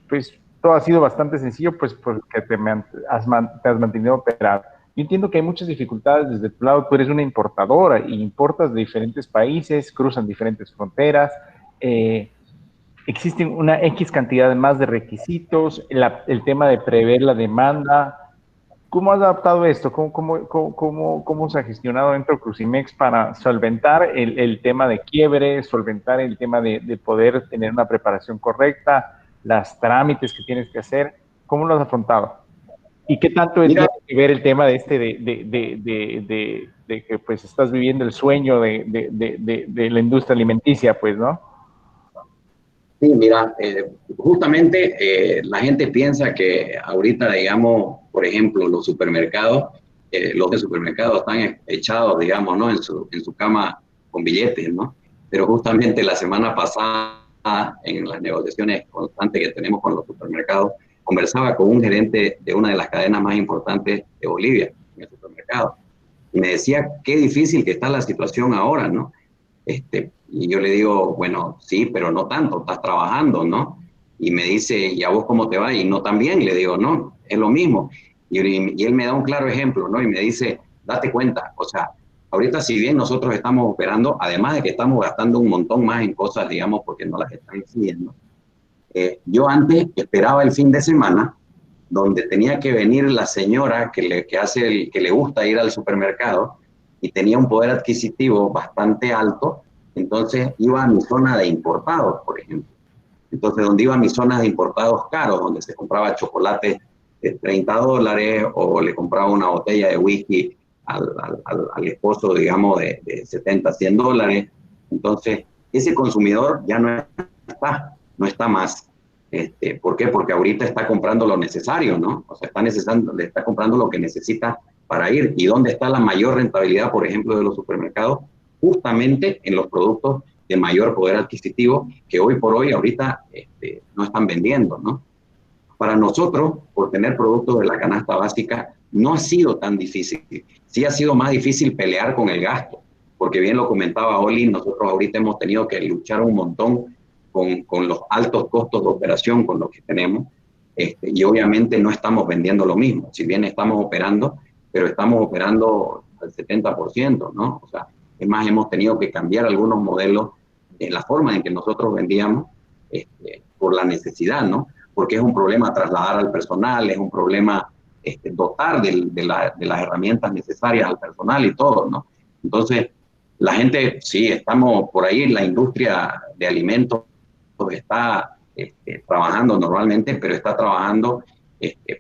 S4: pues, todo ha sido bastante sencillo, pues, porque te has mantenido operado. Yo entiendo que hay muchas dificultades desde tu lado, tú eres una importadora y importas de diferentes países, cruzan diferentes fronteras, existen una X cantidad más de requisitos, el tema de prever la demanda. ¿Cómo has adaptado esto? ¿Cómo se ha gestionado dentro de Crucimex para solventar el tema de quiebre, solventar el tema de poder tener una preparación correcta, las trámites que tienes que hacer? ¿Cómo lo has afrontado? ¿Y qué tanto tiene que ver el tema de de que pues estás viviendo el sueño de la industria alimenticia, pues, ¿no?
S2: Sí, mira, justamente la gente piensa que ahorita, digamos, por ejemplo, los de supermercados están echados, digamos, ¿no? En su cama con billetes, ¿no? Pero justamente la semana pasada, en las negociaciones constantes que tenemos con los supermercados, conversaba con un gerente de una de las cadenas más importantes de Bolivia, en el supermercado, y me decía qué difícil que está la situación ahora, ¿no? Y yo le digo, bueno, sí, pero no tanto, estás trabajando, ¿no? Y me dice, ¿y a vos cómo te va? Y no tan bien, le digo, no, es lo mismo. Y él me da un claro ejemplo, ¿no? Y me dice, date cuenta, o sea, ahorita si bien nosotros estamos operando, además de que estamos gastando un montón más en cosas, digamos, porque no las están exigiendo, yo antes esperaba el fin de semana, donde tenía que venir la señora que le gusta ir al supermercado y tenía un poder adquisitivo bastante alto, entonces iba a mi zona de importados, por ejemplo. Entonces, donde iba a mis zonas de importados caros, donde se compraba chocolate de $30 o le compraba una botella de whisky al esposo, digamos, de 70, $100. Entonces, ese consumidor ya no está más. ¿Por qué? Porque ahorita está comprando lo necesario, ¿no? O sea, le está comprando lo que necesita para ir. ¿Y dónde está la mayor rentabilidad, por ejemplo, de los supermercados? Justamente en los productos de mayor poder adquisitivo que hoy por hoy ahorita no están vendiendo, ¿no? Para nosotros, por tener productos de la canasta básica, no ha sido tan difícil. Sí ha sido más difícil pelear con el gasto, porque bien lo comentaba Oli, nosotros ahorita hemos tenido que luchar un montón con los altos costos de operación con los que tenemos, y obviamente no estamos vendiendo lo mismo, si bien estamos operando, pero estamos operando al 70%, ¿no? O sea, es más, hemos tenido que cambiar algunos modelos en la forma en que nosotros vendíamos por la necesidad, ¿no? Porque es un problema trasladar al personal, es un problema dotar de las herramientas necesarias al personal y todo, ¿no? Entonces, la gente, sí, estamos por ahí, la industria de alimentos está trabajando normalmente, pero está trabajando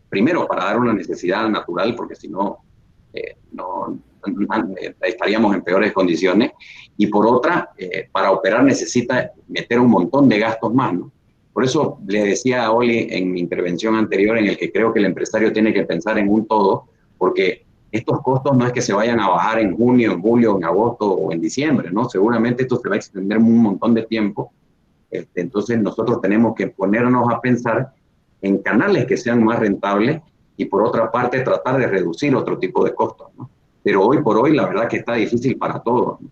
S2: primero para dar una necesidad natural, porque si no, no estaríamos en peores condiciones, y por otra, para operar necesita meter un montón de gastos más, ¿no? Por eso le decía a Oli en mi intervención anterior, en el que creo que el empresario tiene que pensar en un todo, porque estos costos no es que se vayan a bajar en junio, en julio, en agosto o en diciembre, ¿no? Seguramente esto se va a extender un montón de tiempo. Entonces nosotros tenemos que ponernos a pensar en canales que sean más rentables y por otra parte tratar de reducir otro tipo de costos, ¿no? Pero hoy por hoy la verdad que está difícil para todos, ¿no?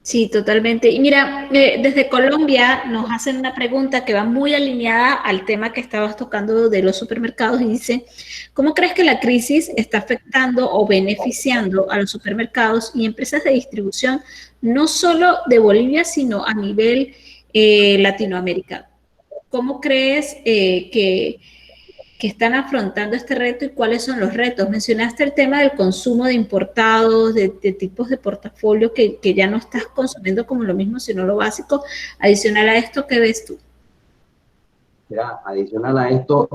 S3: Sí, totalmente. Y mira, desde Colombia nos hacen una pregunta que va muy alineada al tema que estabas tocando de los supermercados y dice, ¿cómo crees que la crisis está afectando o beneficiando a los supermercados y empresas de distribución, no solo de Bolivia, sino a nivel Latinoamérica? ¿Cómo crees que están afrontando este reto y cuáles son los retos? Mencionaste el tema del consumo de importados, de tipos de portafolio que ya no estás consumiendo como lo mismo, sino lo básico. Adicional a esto, ¿qué ves tú?
S2: Ya, adicional a esto,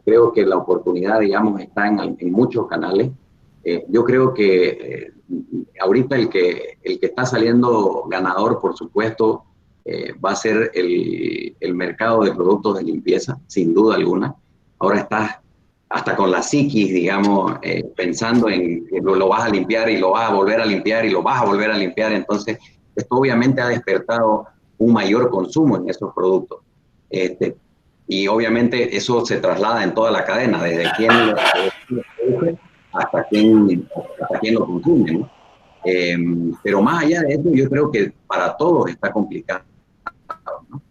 S2: creo que la oportunidad, digamos, está en muchos canales. Yo creo que ahorita el que está saliendo ganador, por supuesto, va a ser el mercado de productos de limpieza, sin duda alguna. Ahora estás hasta con la psiquis, digamos, pensando en que lo vas a limpiar y lo vas a volver a limpiar y lo vas a volver a limpiar. Entonces, esto obviamente ha despertado un mayor consumo en esos productos. Y obviamente eso se traslada en toda la cadena, desde quien lo produce hasta quien lo consume, ¿no? Pero más allá de eso, yo creo que para todos está complicado, ¿no?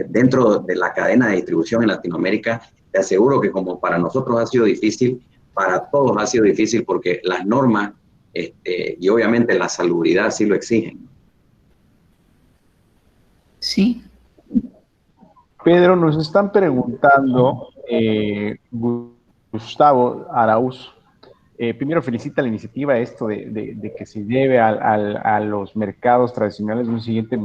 S2: Dentro de la cadena de distribución en Latinoamérica, te aseguro que como para nosotros ha sido difícil, para todos ha sido difícil porque las normas y obviamente la salubridad sí lo exigen.
S3: Sí.
S4: Pedro, nos están preguntando, Gustavo Arauz. Primero felicita la iniciativa esto de que se lleve a los mercados tradicionales de un siguiente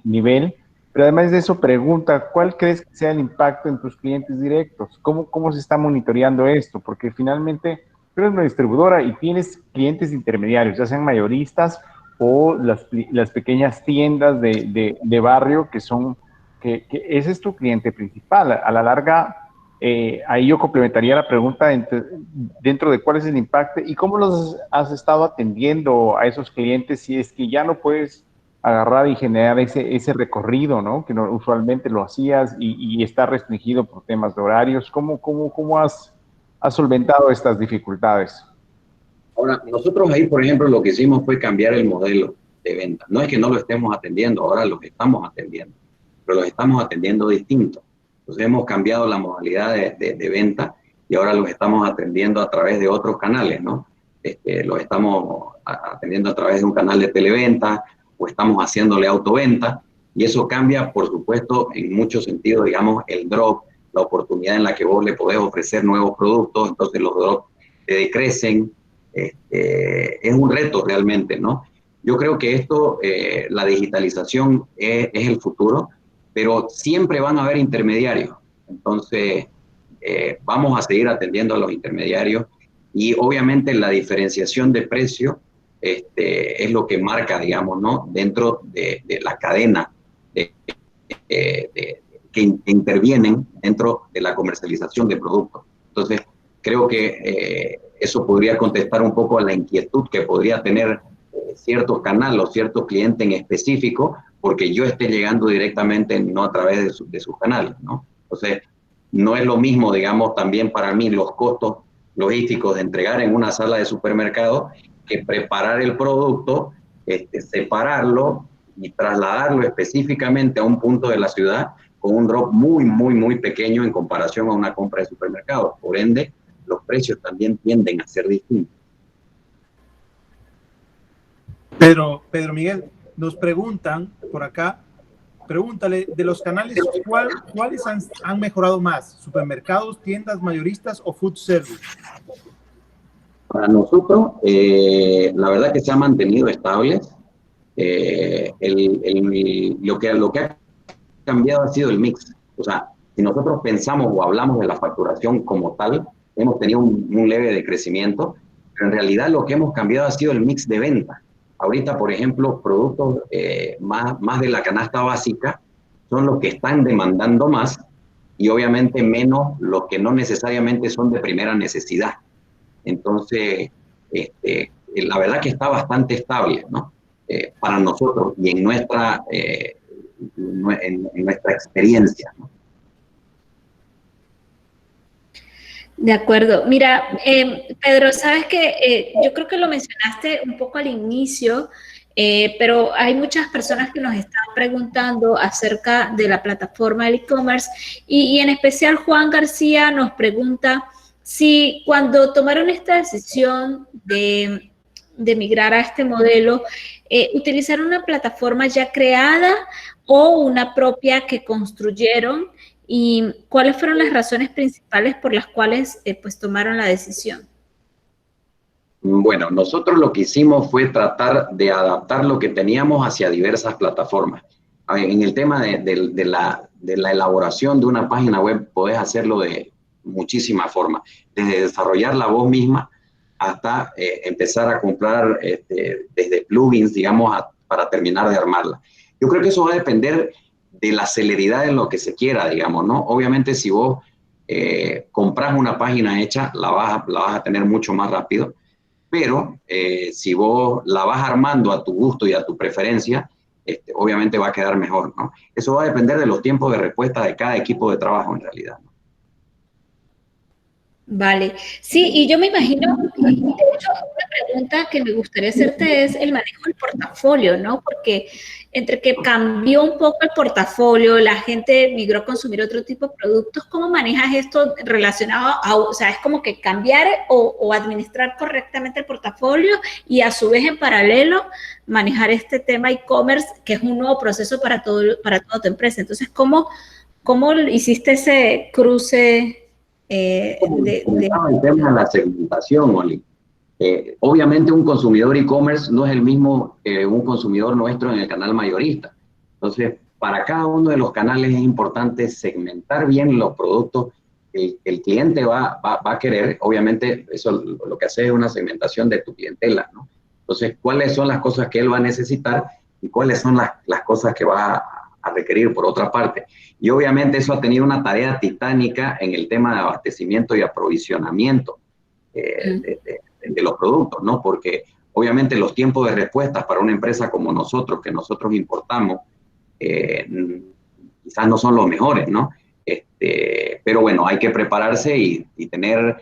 S4: nivel, pero además de eso pregunta, ¿cuál crees que sea el impacto en tus clientes directos? ¿Cómo se está monitoreando esto? Porque finalmente tú eres una distribuidora y tienes clientes intermediarios, ya sean mayoristas o las pequeñas tiendas de barrio que ese es tu cliente principal. A la larga, ahí yo complementaría la pregunta dentro de cuál es el impacto y cómo los has estado atendiendo a esos clientes si es que ya no puedes agarrar y generar ese recorrido, ¿no? Que no, usualmente lo hacías y está restringido por temas de horarios. ¿Cómo has solventado estas dificultades?
S2: Ahora, nosotros ahí, por ejemplo, lo que hicimos fue cambiar el modelo de venta. No es que no lo estemos atendiendo, ahora los estamos atendiendo, pero los estamos atendiendo distinto. Entonces hemos cambiado la modalidad de venta y ahora los estamos atendiendo a través de otros canales, ¿no? Los estamos atendiendo a través de un canal de televenta o estamos haciéndole autoventa y eso cambia, por supuesto, en muchos sentidos, digamos, el drop, la oportunidad en la que vos le podés ofrecer nuevos productos, entonces los drops te decrecen. Es un reto realmente, ¿no? Yo creo que esto, la digitalización es el futuro, pero siempre van a haber intermediarios. Entonces, vamos a seguir atendiendo a los intermediarios y obviamente la diferenciación de precio es lo que marca, digamos, ¿no? Dentro de la cadena que intervienen dentro de la comercialización de productos. Entonces, creo que eso podría contestar un poco a la inquietud que podría tener ciertos canales o ciertos clientes en específico, porque yo esté llegando directamente, no a través de sus canales, ¿no? Entonces, no es lo mismo, digamos, también para mí los costos logísticos de entregar en una sala de supermercado que preparar el producto, separarlo y trasladarlo específicamente a un punto de la ciudad con un drop muy, muy, muy pequeño en comparación a una compra de supermercado. Por ende, los precios también tienden a ser distintos.
S1: Pedro Miguel, nos preguntan por acá, pregúntale, de los canales, ¿cuáles han mejorado más? ¿Supermercados, tiendas mayoristas o food service?
S2: Para nosotros, la verdad que se ha mantenido estable. Lo que ha cambiado ha sido el mix. O sea, si nosotros pensamos o hablamos de la facturación como tal, hemos tenido un leve decrecimiento, pero en realidad lo que hemos cambiado ha sido el mix de venta. Ahorita, por ejemplo, productos más de la canasta básica son los que están demandando más y obviamente menos los que no necesariamente son de primera necesidad. Entonces, la verdad que está bastante estable, ¿no? Para nosotros y en nuestra experiencia, ¿no?
S3: De acuerdo. Mira, Pedro, sabes que yo creo que lo mencionaste un poco al inicio, pero hay muchas personas que nos están preguntando acerca de la plataforma del e-commerce y en especial Juan García nos pregunta si cuando tomaron esta decisión de migrar a este modelo, utilizaron una plataforma ya creada o una propia que construyeron. ¿Y cuáles fueron las razones principales por las cuales pues tomaron la decisión?
S2: Bueno, nosotros lo que hicimos fue tratar de adaptar lo que teníamos hacia diversas plataformas. En el tema de la elaboración de una página web, podés hacerlo de muchísimas formas, desde desarrollarla vos misma hasta empezar a comprar desde plugins, digamos, para terminar de armarla. Yo creo que eso va a depender de la celeridad en lo que se quiera, digamos, ¿no? Obviamente, si vos compras una página hecha, la vas a tener mucho más rápido, pero si vos la vas armando a tu gusto y a tu preferencia, obviamente va a quedar mejor, ¿no? Eso va a depender de los tiempos de respuesta de cada equipo de trabajo, en realidad, ¿no?
S3: Vale. Sí, y yo me imagino, de hecho, una pregunta que me gustaría hacerte es el manejo del portafolio, ¿no? Porque entre que cambió un poco el portafolio, la gente migró a consumir otro tipo de productos, ¿cómo manejas esto relacionado a, o sea, es como que cambiar o administrar correctamente el portafolio y a su vez en paralelo manejar este tema e-commerce, que es un nuevo proceso para toda tu empresa? Entonces, ¿cómo hiciste ese cruce
S2: El tema de la segmentación, Oli. Obviamente un consumidor e-commerce no es el mismo que un consumidor nuestro en el canal mayorista. Entonces, para cada uno de los canales es importante segmentar bien los productos que el cliente va a querer. Obviamente, eso lo que hace es una segmentación de tu clientela, ¿no? Entonces, ¿cuáles son las cosas que él va a necesitar y cuáles son las cosas que va a requerir por otra parte? Y obviamente eso ha tenido una tarea titánica en el tema de abastecimiento y aprovisionamiento de los productos, ¿no? Porque obviamente los tiempos de respuestas para una empresa como nosotros, que nosotros importamos, quizás no son los mejores, ¿no? Pero bueno, hay que prepararse y tener,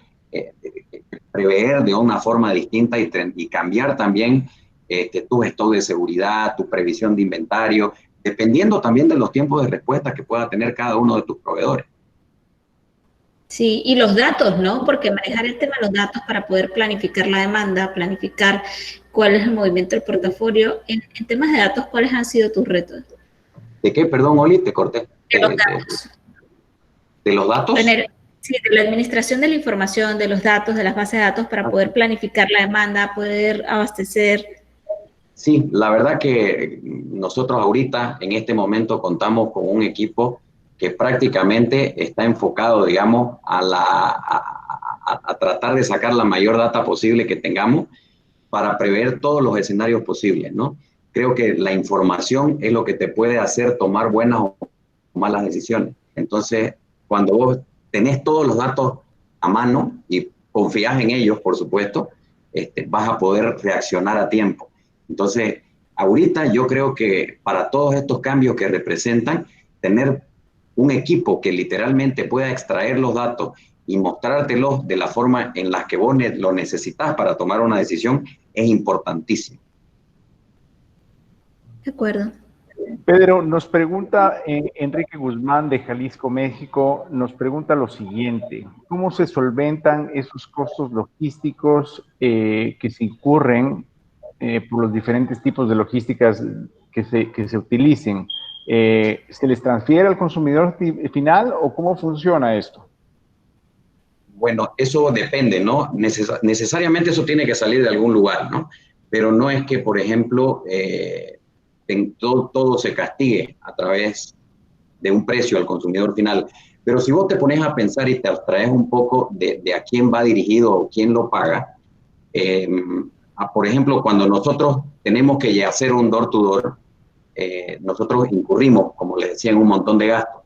S2: prever de una forma distinta y cambiar también tu stock de seguridad, tu previsión de inventario, dependiendo también de los tiempos de respuesta que pueda tener cada uno de tus proveedores.
S3: Sí, y los datos, ¿no? Porque manejar el tema de los datos para poder planificar la demanda, planificar cuál es el movimiento del portafolio. En temas de datos, ¿cuáles han sido tus retos?
S2: ¿De qué? Perdón, Oli, te corté.
S3: De los datos.
S2: ¿De los datos?
S3: Sí, de la administración de la información, de los datos, de las bases de datos para poder planificar la demanda, poder abastecer.
S2: Sí, la verdad que nosotros ahorita, en este momento, contamos con un equipo que prácticamente está enfocado, digamos, a tratar de sacar la mayor data posible que tengamos para prever todos los escenarios posibles, ¿no? Creo que la información es lo que te puede hacer tomar buenas o malas decisiones. Entonces, cuando vos tenés todos los datos a mano y confías en ellos, por supuesto, vas a poder reaccionar a tiempo. Entonces, ahorita yo creo que para todos estos cambios que representan, tener un equipo que literalmente pueda extraer los datos y mostrártelos de la forma en la que vos lo necesitas para tomar una decisión es importantísimo.
S3: De acuerdo.
S4: Pedro, nos pregunta Enrique Guzmán de Jalisco, México, nos pregunta lo siguiente: ¿cómo se solventan esos costos logísticos que se incurren por los diferentes tipos de logísticas que se utilicen? ¿Se les transfiere al consumidor final o cómo funciona esto?
S2: Bueno, eso depende, ¿no? Necesariamente eso tiene que salir de algún lugar, ¿no? Pero no es que, por ejemplo, todo se castigue a través de un precio al consumidor final. Pero si vos te pones a pensar y te abstraes un poco de a quién va dirigido o quién lo paga, por ejemplo, cuando nosotros tenemos que hacer un door-to-door, nosotros incurrimos, como les decía, en un montón de gastos.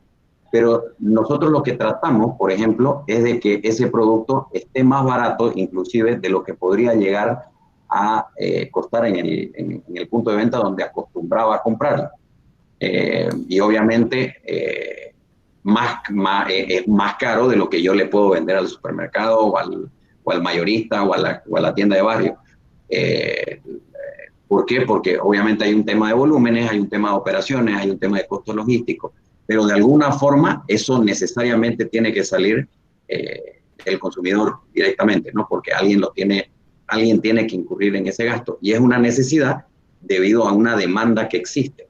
S2: Pero nosotros lo que tratamos, por ejemplo, es de que ese producto esté más barato, inclusive, de lo que podría llegar a costar en el punto de venta donde acostumbraba a comprarlo. Y obviamente es más caro de lo que yo le puedo vender al supermercado o al mayorista o a la tienda de barrio. ¿Por qué? Porque obviamente hay un tema de volúmenes, hay un tema de operaciones, hay un tema de costos logísticos, pero de alguna forma eso necesariamente tiene que salir del consumidor directamente, ¿no? Porque alguien tiene que incurrir en ese gasto y es una necesidad debido a una demanda que existe.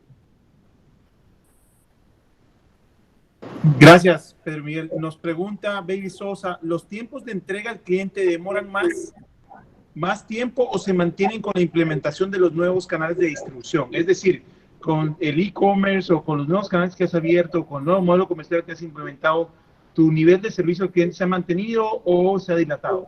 S1: Gracias, Pedro Miguel. Nos pregunta Baby Sosa, ¿los tiempos de entrega al cliente demoran más tiempo o se mantienen con la implementación de los nuevos canales de distribución? Es decir, con el e-commerce o con los nuevos canales que has abierto, con el nuevo modelo comercial que has implementado, ¿tu nivel de servicio al cliente se ha mantenido o se ha dilatado?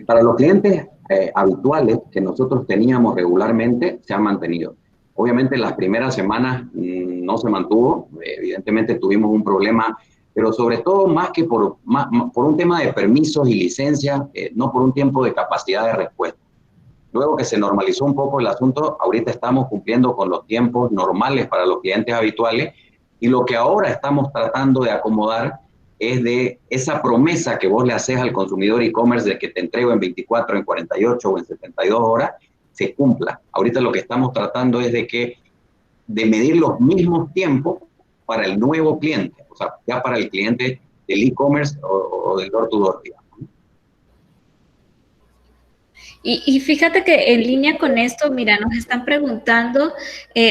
S2: Para los clientes habituales que nosotros teníamos regularmente, se han mantenido. Obviamente las primeras semanas no se mantuvo, evidentemente tuvimos un problema, pero sobre todo más que por un tema de permisos y licencias, no por un tiempo de capacidad de respuesta. Luego que se normalizó un poco el asunto, ahorita estamos cumpliendo con los tiempos normales para los clientes habituales y lo que ahora estamos tratando de acomodar es de esa promesa que vos le haces al consumidor e-commerce de que te entrego en 24, en 48 o en 72 horas, se cumpla. Ahorita lo que estamos tratando es de medir los mismos tiempos para el nuevo cliente, o sea, ya para el cliente del e-commerce o del door-to-door, digamos.
S3: Y fíjate que en línea con esto, mira, nos están preguntando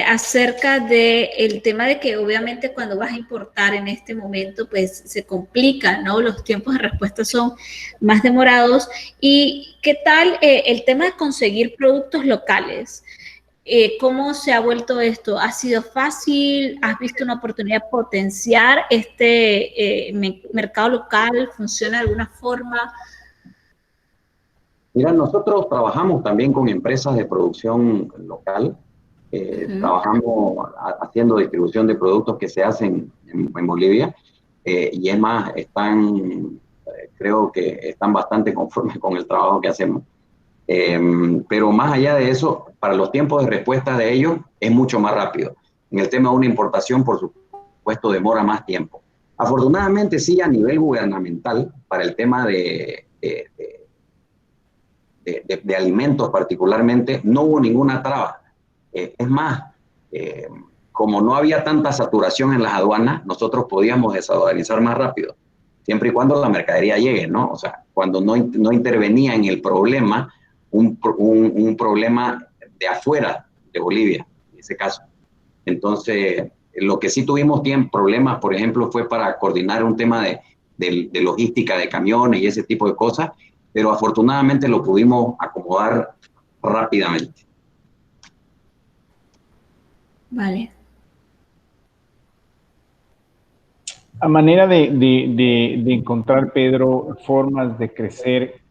S3: acerca del tema de que obviamente cuando vas a importar en este momento, pues se complica, ¿no? Los tiempos de respuesta son más demorados. ¿Y qué tal el tema de conseguir productos locales? ¿Cómo se ha vuelto esto? ¿Ha sido fácil? ¿Has visto una oportunidad de potenciar este mercado local? ¿Funciona de alguna forma?
S2: Mira, nosotros trabajamos también con empresas de producción local. Trabajamos haciendo distribución de productos que se hacen en Bolivia. Y es más, creo que están bastante conformes con el trabajo que hacemos. Pero más allá de eso, para los tiempos de respuesta de ellos es mucho más rápido. En el tema de una importación, por supuesto, demora más tiempo. Afortunadamente, sí, a nivel gubernamental, para el tema de alimentos particularmente, no hubo ninguna traba. Es más, como no había tanta saturación en las aduanas, nosotros podíamos desaduanizar más rápido, siempre y cuando la mercadería llegue, ¿no? O sea, cuando no intervenía en el problema, un problema de afuera de Bolivia, en ese caso. Entonces, lo que sí tuvimos problemas, por ejemplo, fue para coordinar un tema de logística de camiones y ese tipo de cosas, pero afortunadamente lo pudimos acomodar rápidamente.
S3: Vale.
S4: A manera de encontrar, Pedro, formas de crecer,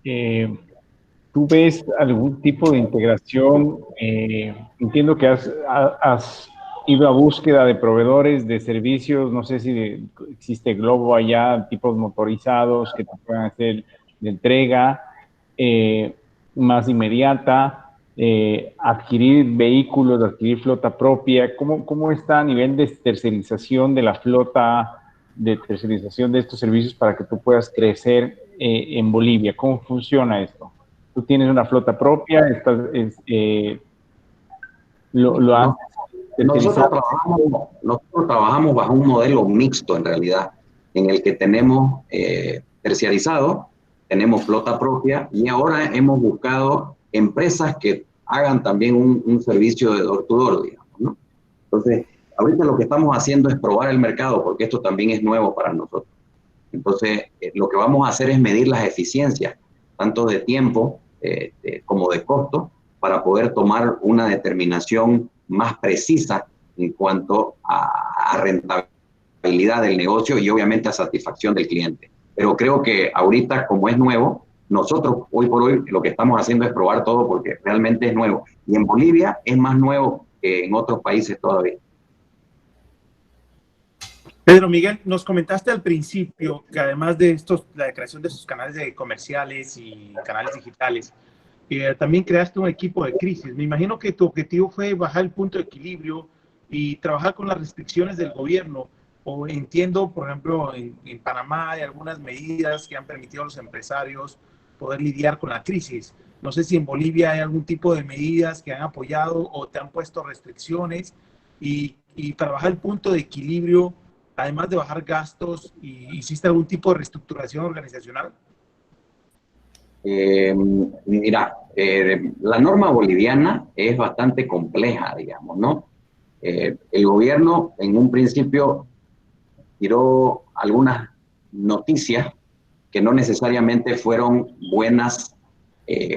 S4: ¿tú ves algún tipo de integración? Entiendo que has ido a búsqueda de proveedores de servicios, no sé si existe Globo allá, tipos motorizados que te puedan hacer de entrega más inmediata, adquirir vehículos, adquirir flota propia. ¿Cómo está a nivel de tercerización de la flota, de tercerización de estos servicios para que tú puedas crecer en Bolivia? ¿Cómo funciona esto? ¿Tú tienes una flota propia? ¿Lo has
S2: nosotros trabajamos bajo un modelo mixto en realidad, en el que tenemos terciarizado, tenemos flota propia y ahora hemos buscado empresas que hagan también un servicio de door to door, digamos, ¿no? Entonces, ahorita lo que estamos haciendo es probar el mercado, porque esto también es nuevo para nosotros. Entonces, lo que vamos a hacer es medir las eficiencias, tanto de tiempo como de costo, para poder tomar una determinación más precisa en cuanto a rentabilidad del negocio y obviamente a satisfacción del cliente. Pero creo que ahorita, como es nuevo, nosotros hoy por hoy lo que estamos haciendo es probar todo porque realmente es nuevo. Y en Bolivia es más nuevo que en otros países todavía.
S1: Pedro Miguel, nos comentaste al principio que además de la creación de sus canales de comerciales y canales digitales, también creaste un equipo de crisis. Me imagino que tu objetivo fue bajar el punto de equilibrio y trabajar con las restricciones del gobierno. O entiendo, por ejemplo, en Panamá hay algunas medidas que han permitido a los empresarios poder lidiar con la crisis. No sé si en Bolivia hay algún tipo de medidas que han apoyado o te han puesto restricciones y para bajar el punto de equilibrio, además de bajar gastos, ¿hiciste algún tipo de reestructuración organizacional?
S2: Mira, la norma boliviana es bastante compleja, digamos, ¿no? El gobierno en un principio tiró algunas noticias que no necesariamente fueron buenas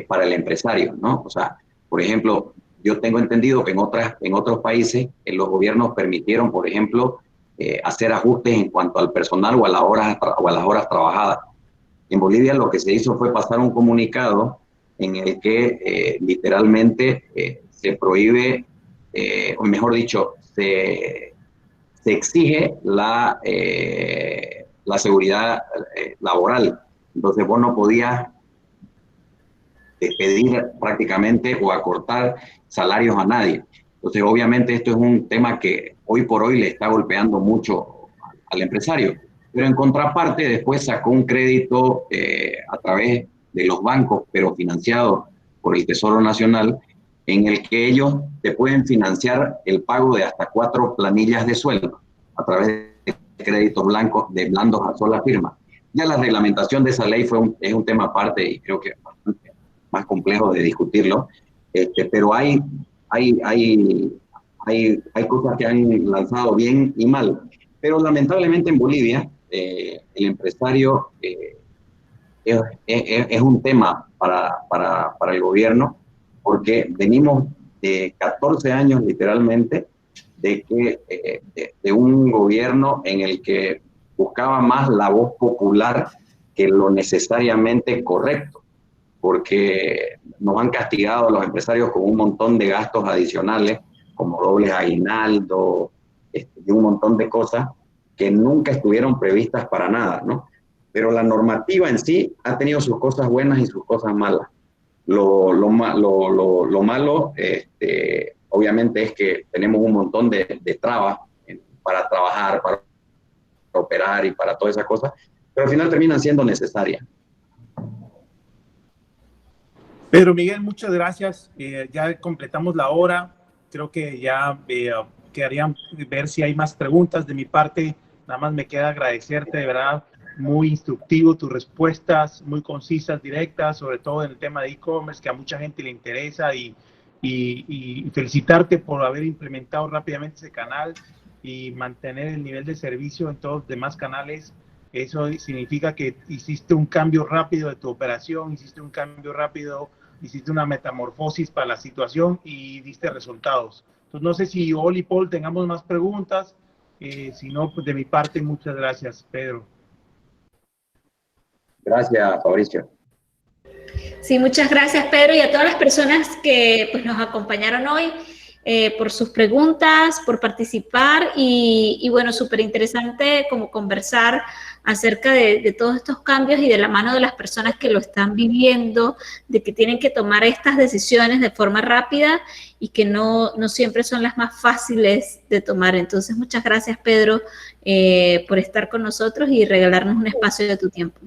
S2: para el empresario, ¿no? O sea, por ejemplo, yo tengo entendido que en otros países los gobiernos permitieron, por ejemplo, hacer ajustes en cuanto al personal o a las horas trabajadas. En Bolivia lo que se hizo fue pasar un comunicado en el que literalmente se prohíbe, o mejor dicho, se exige la seguridad laboral. Entonces vos no podías despedir prácticamente o acortar salarios a nadie. Entonces obviamente esto es un tema que hoy por hoy le está golpeando mucho al empresario. Pero en contraparte después sacó un crédito a través de los bancos, pero financiado por el Tesoro Nacional, en el que ellos te pueden financiar el pago de hasta 4 planillas de sueldo a través de créditos blandos a sola firma. Ya la reglamentación de esa ley es un tema aparte y creo que bastante más complejo de discutirlo, pero hay cosas que han lanzado bien y mal. Pero lamentablemente en Bolivia, el empresario es un tema para el gobierno, porque venimos de 14 años literalmente de un gobierno en el que buscaba más la voz popular que lo necesariamente correcto, porque nos han castigado a los empresarios con un montón de gastos adicionales, como dobles aguinaldo, y un montón de cosas que nunca estuvieron previstas para nada, ¿no? Pero la normativa en sí ha tenido sus cosas buenas y sus cosas malas. Lo malo, obviamente, es que tenemos un montón de trabas para trabajar, para operar y para todas esas cosas, pero al final terminan siendo necesarias.
S1: Pedro Miguel, muchas gracias. Ya completamos la hora. Creo que ya quedaría ver si hay más preguntas de mi parte. Nada más me queda agradecerte, de verdad, muy instructivo tus respuestas, muy concisas, directas, sobre todo en el tema de e-commerce, que a mucha gente le interesa, y felicitarte por haber implementado rápidamente ese canal y mantener el nivel de servicio en todos los demás canales. Eso significa que hiciste un cambio rápido de tu operación, hiciste un cambio rápido, hiciste una metamorfosis para la situación y diste resultados. Entonces, no sé si Oli y Paul tengamos más preguntas. Si no, pues de mi parte, muchas gracias, Pedro.
S2: Gracias, Fabricio.
S3: Sí, muchas gracias, Pedro, y a todas las personas que pues, nos acompañaron hoy, por sus preguntas, por participar, y bueno, súper interesante como conversar acerca de todos estos cambios y de la mano de las personas que lo están viviendo, de que tienen que tomar estas decisiones de forma rápida y que no siempre son las más fáciles de tomar. Entonces, muchas gracias, Pedro, por estar con nosotros y regalarnos un espacio de tu tiempo.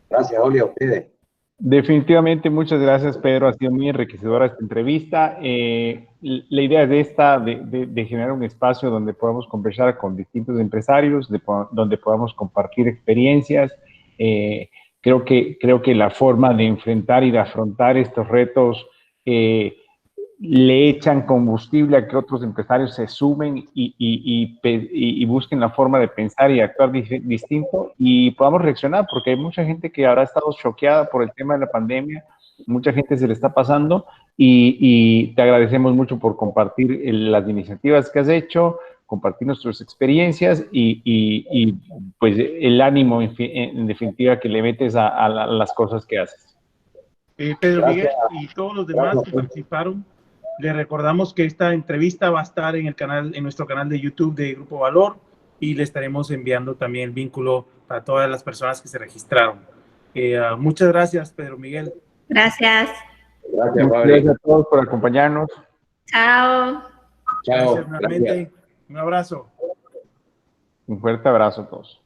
S2: Gracias, Oli, a ustedes.
S4: Definitivamente, muchas gracias, Pedro. Ha sido muy enriquecedora esta entrevista. La idea es de generar un espacio donde podamos conversar con distintos empresarios, donde podamos compartir experiencias. Creo que la forma de enfrentar y de afrontar estos retos le echan combustible a que otros empresarios se sumen y busquen la forma de pensar y actuar distinto y podamos reaccionar, porque hay mucha gente que habrá estado choqueada por el tema de la pandemia, mucha gente se le está pasando y te agradecemos mucho por compartir las iniciativas que has hecho, compartir nuestras experiencias y pues el ánimo en definitiva que le metes a las cosas que haces.
S1: Pedro Miguel y todos los demás que participaron, les recordamos que esta entrevista va a estar en nuestro canal de YouTube de Grupo Valor, y le estaremos enviando también el vínculo para todas las personas que se registraron. Muchas gracias, Pedro Miguel.
S3: Gracias.
S2: Gracias
S4: a todos por acompañarnos.
S3: Chao.
S1: Gracias nuevamente. Un abrazo.
S4: Un fuerte abrazo a todos.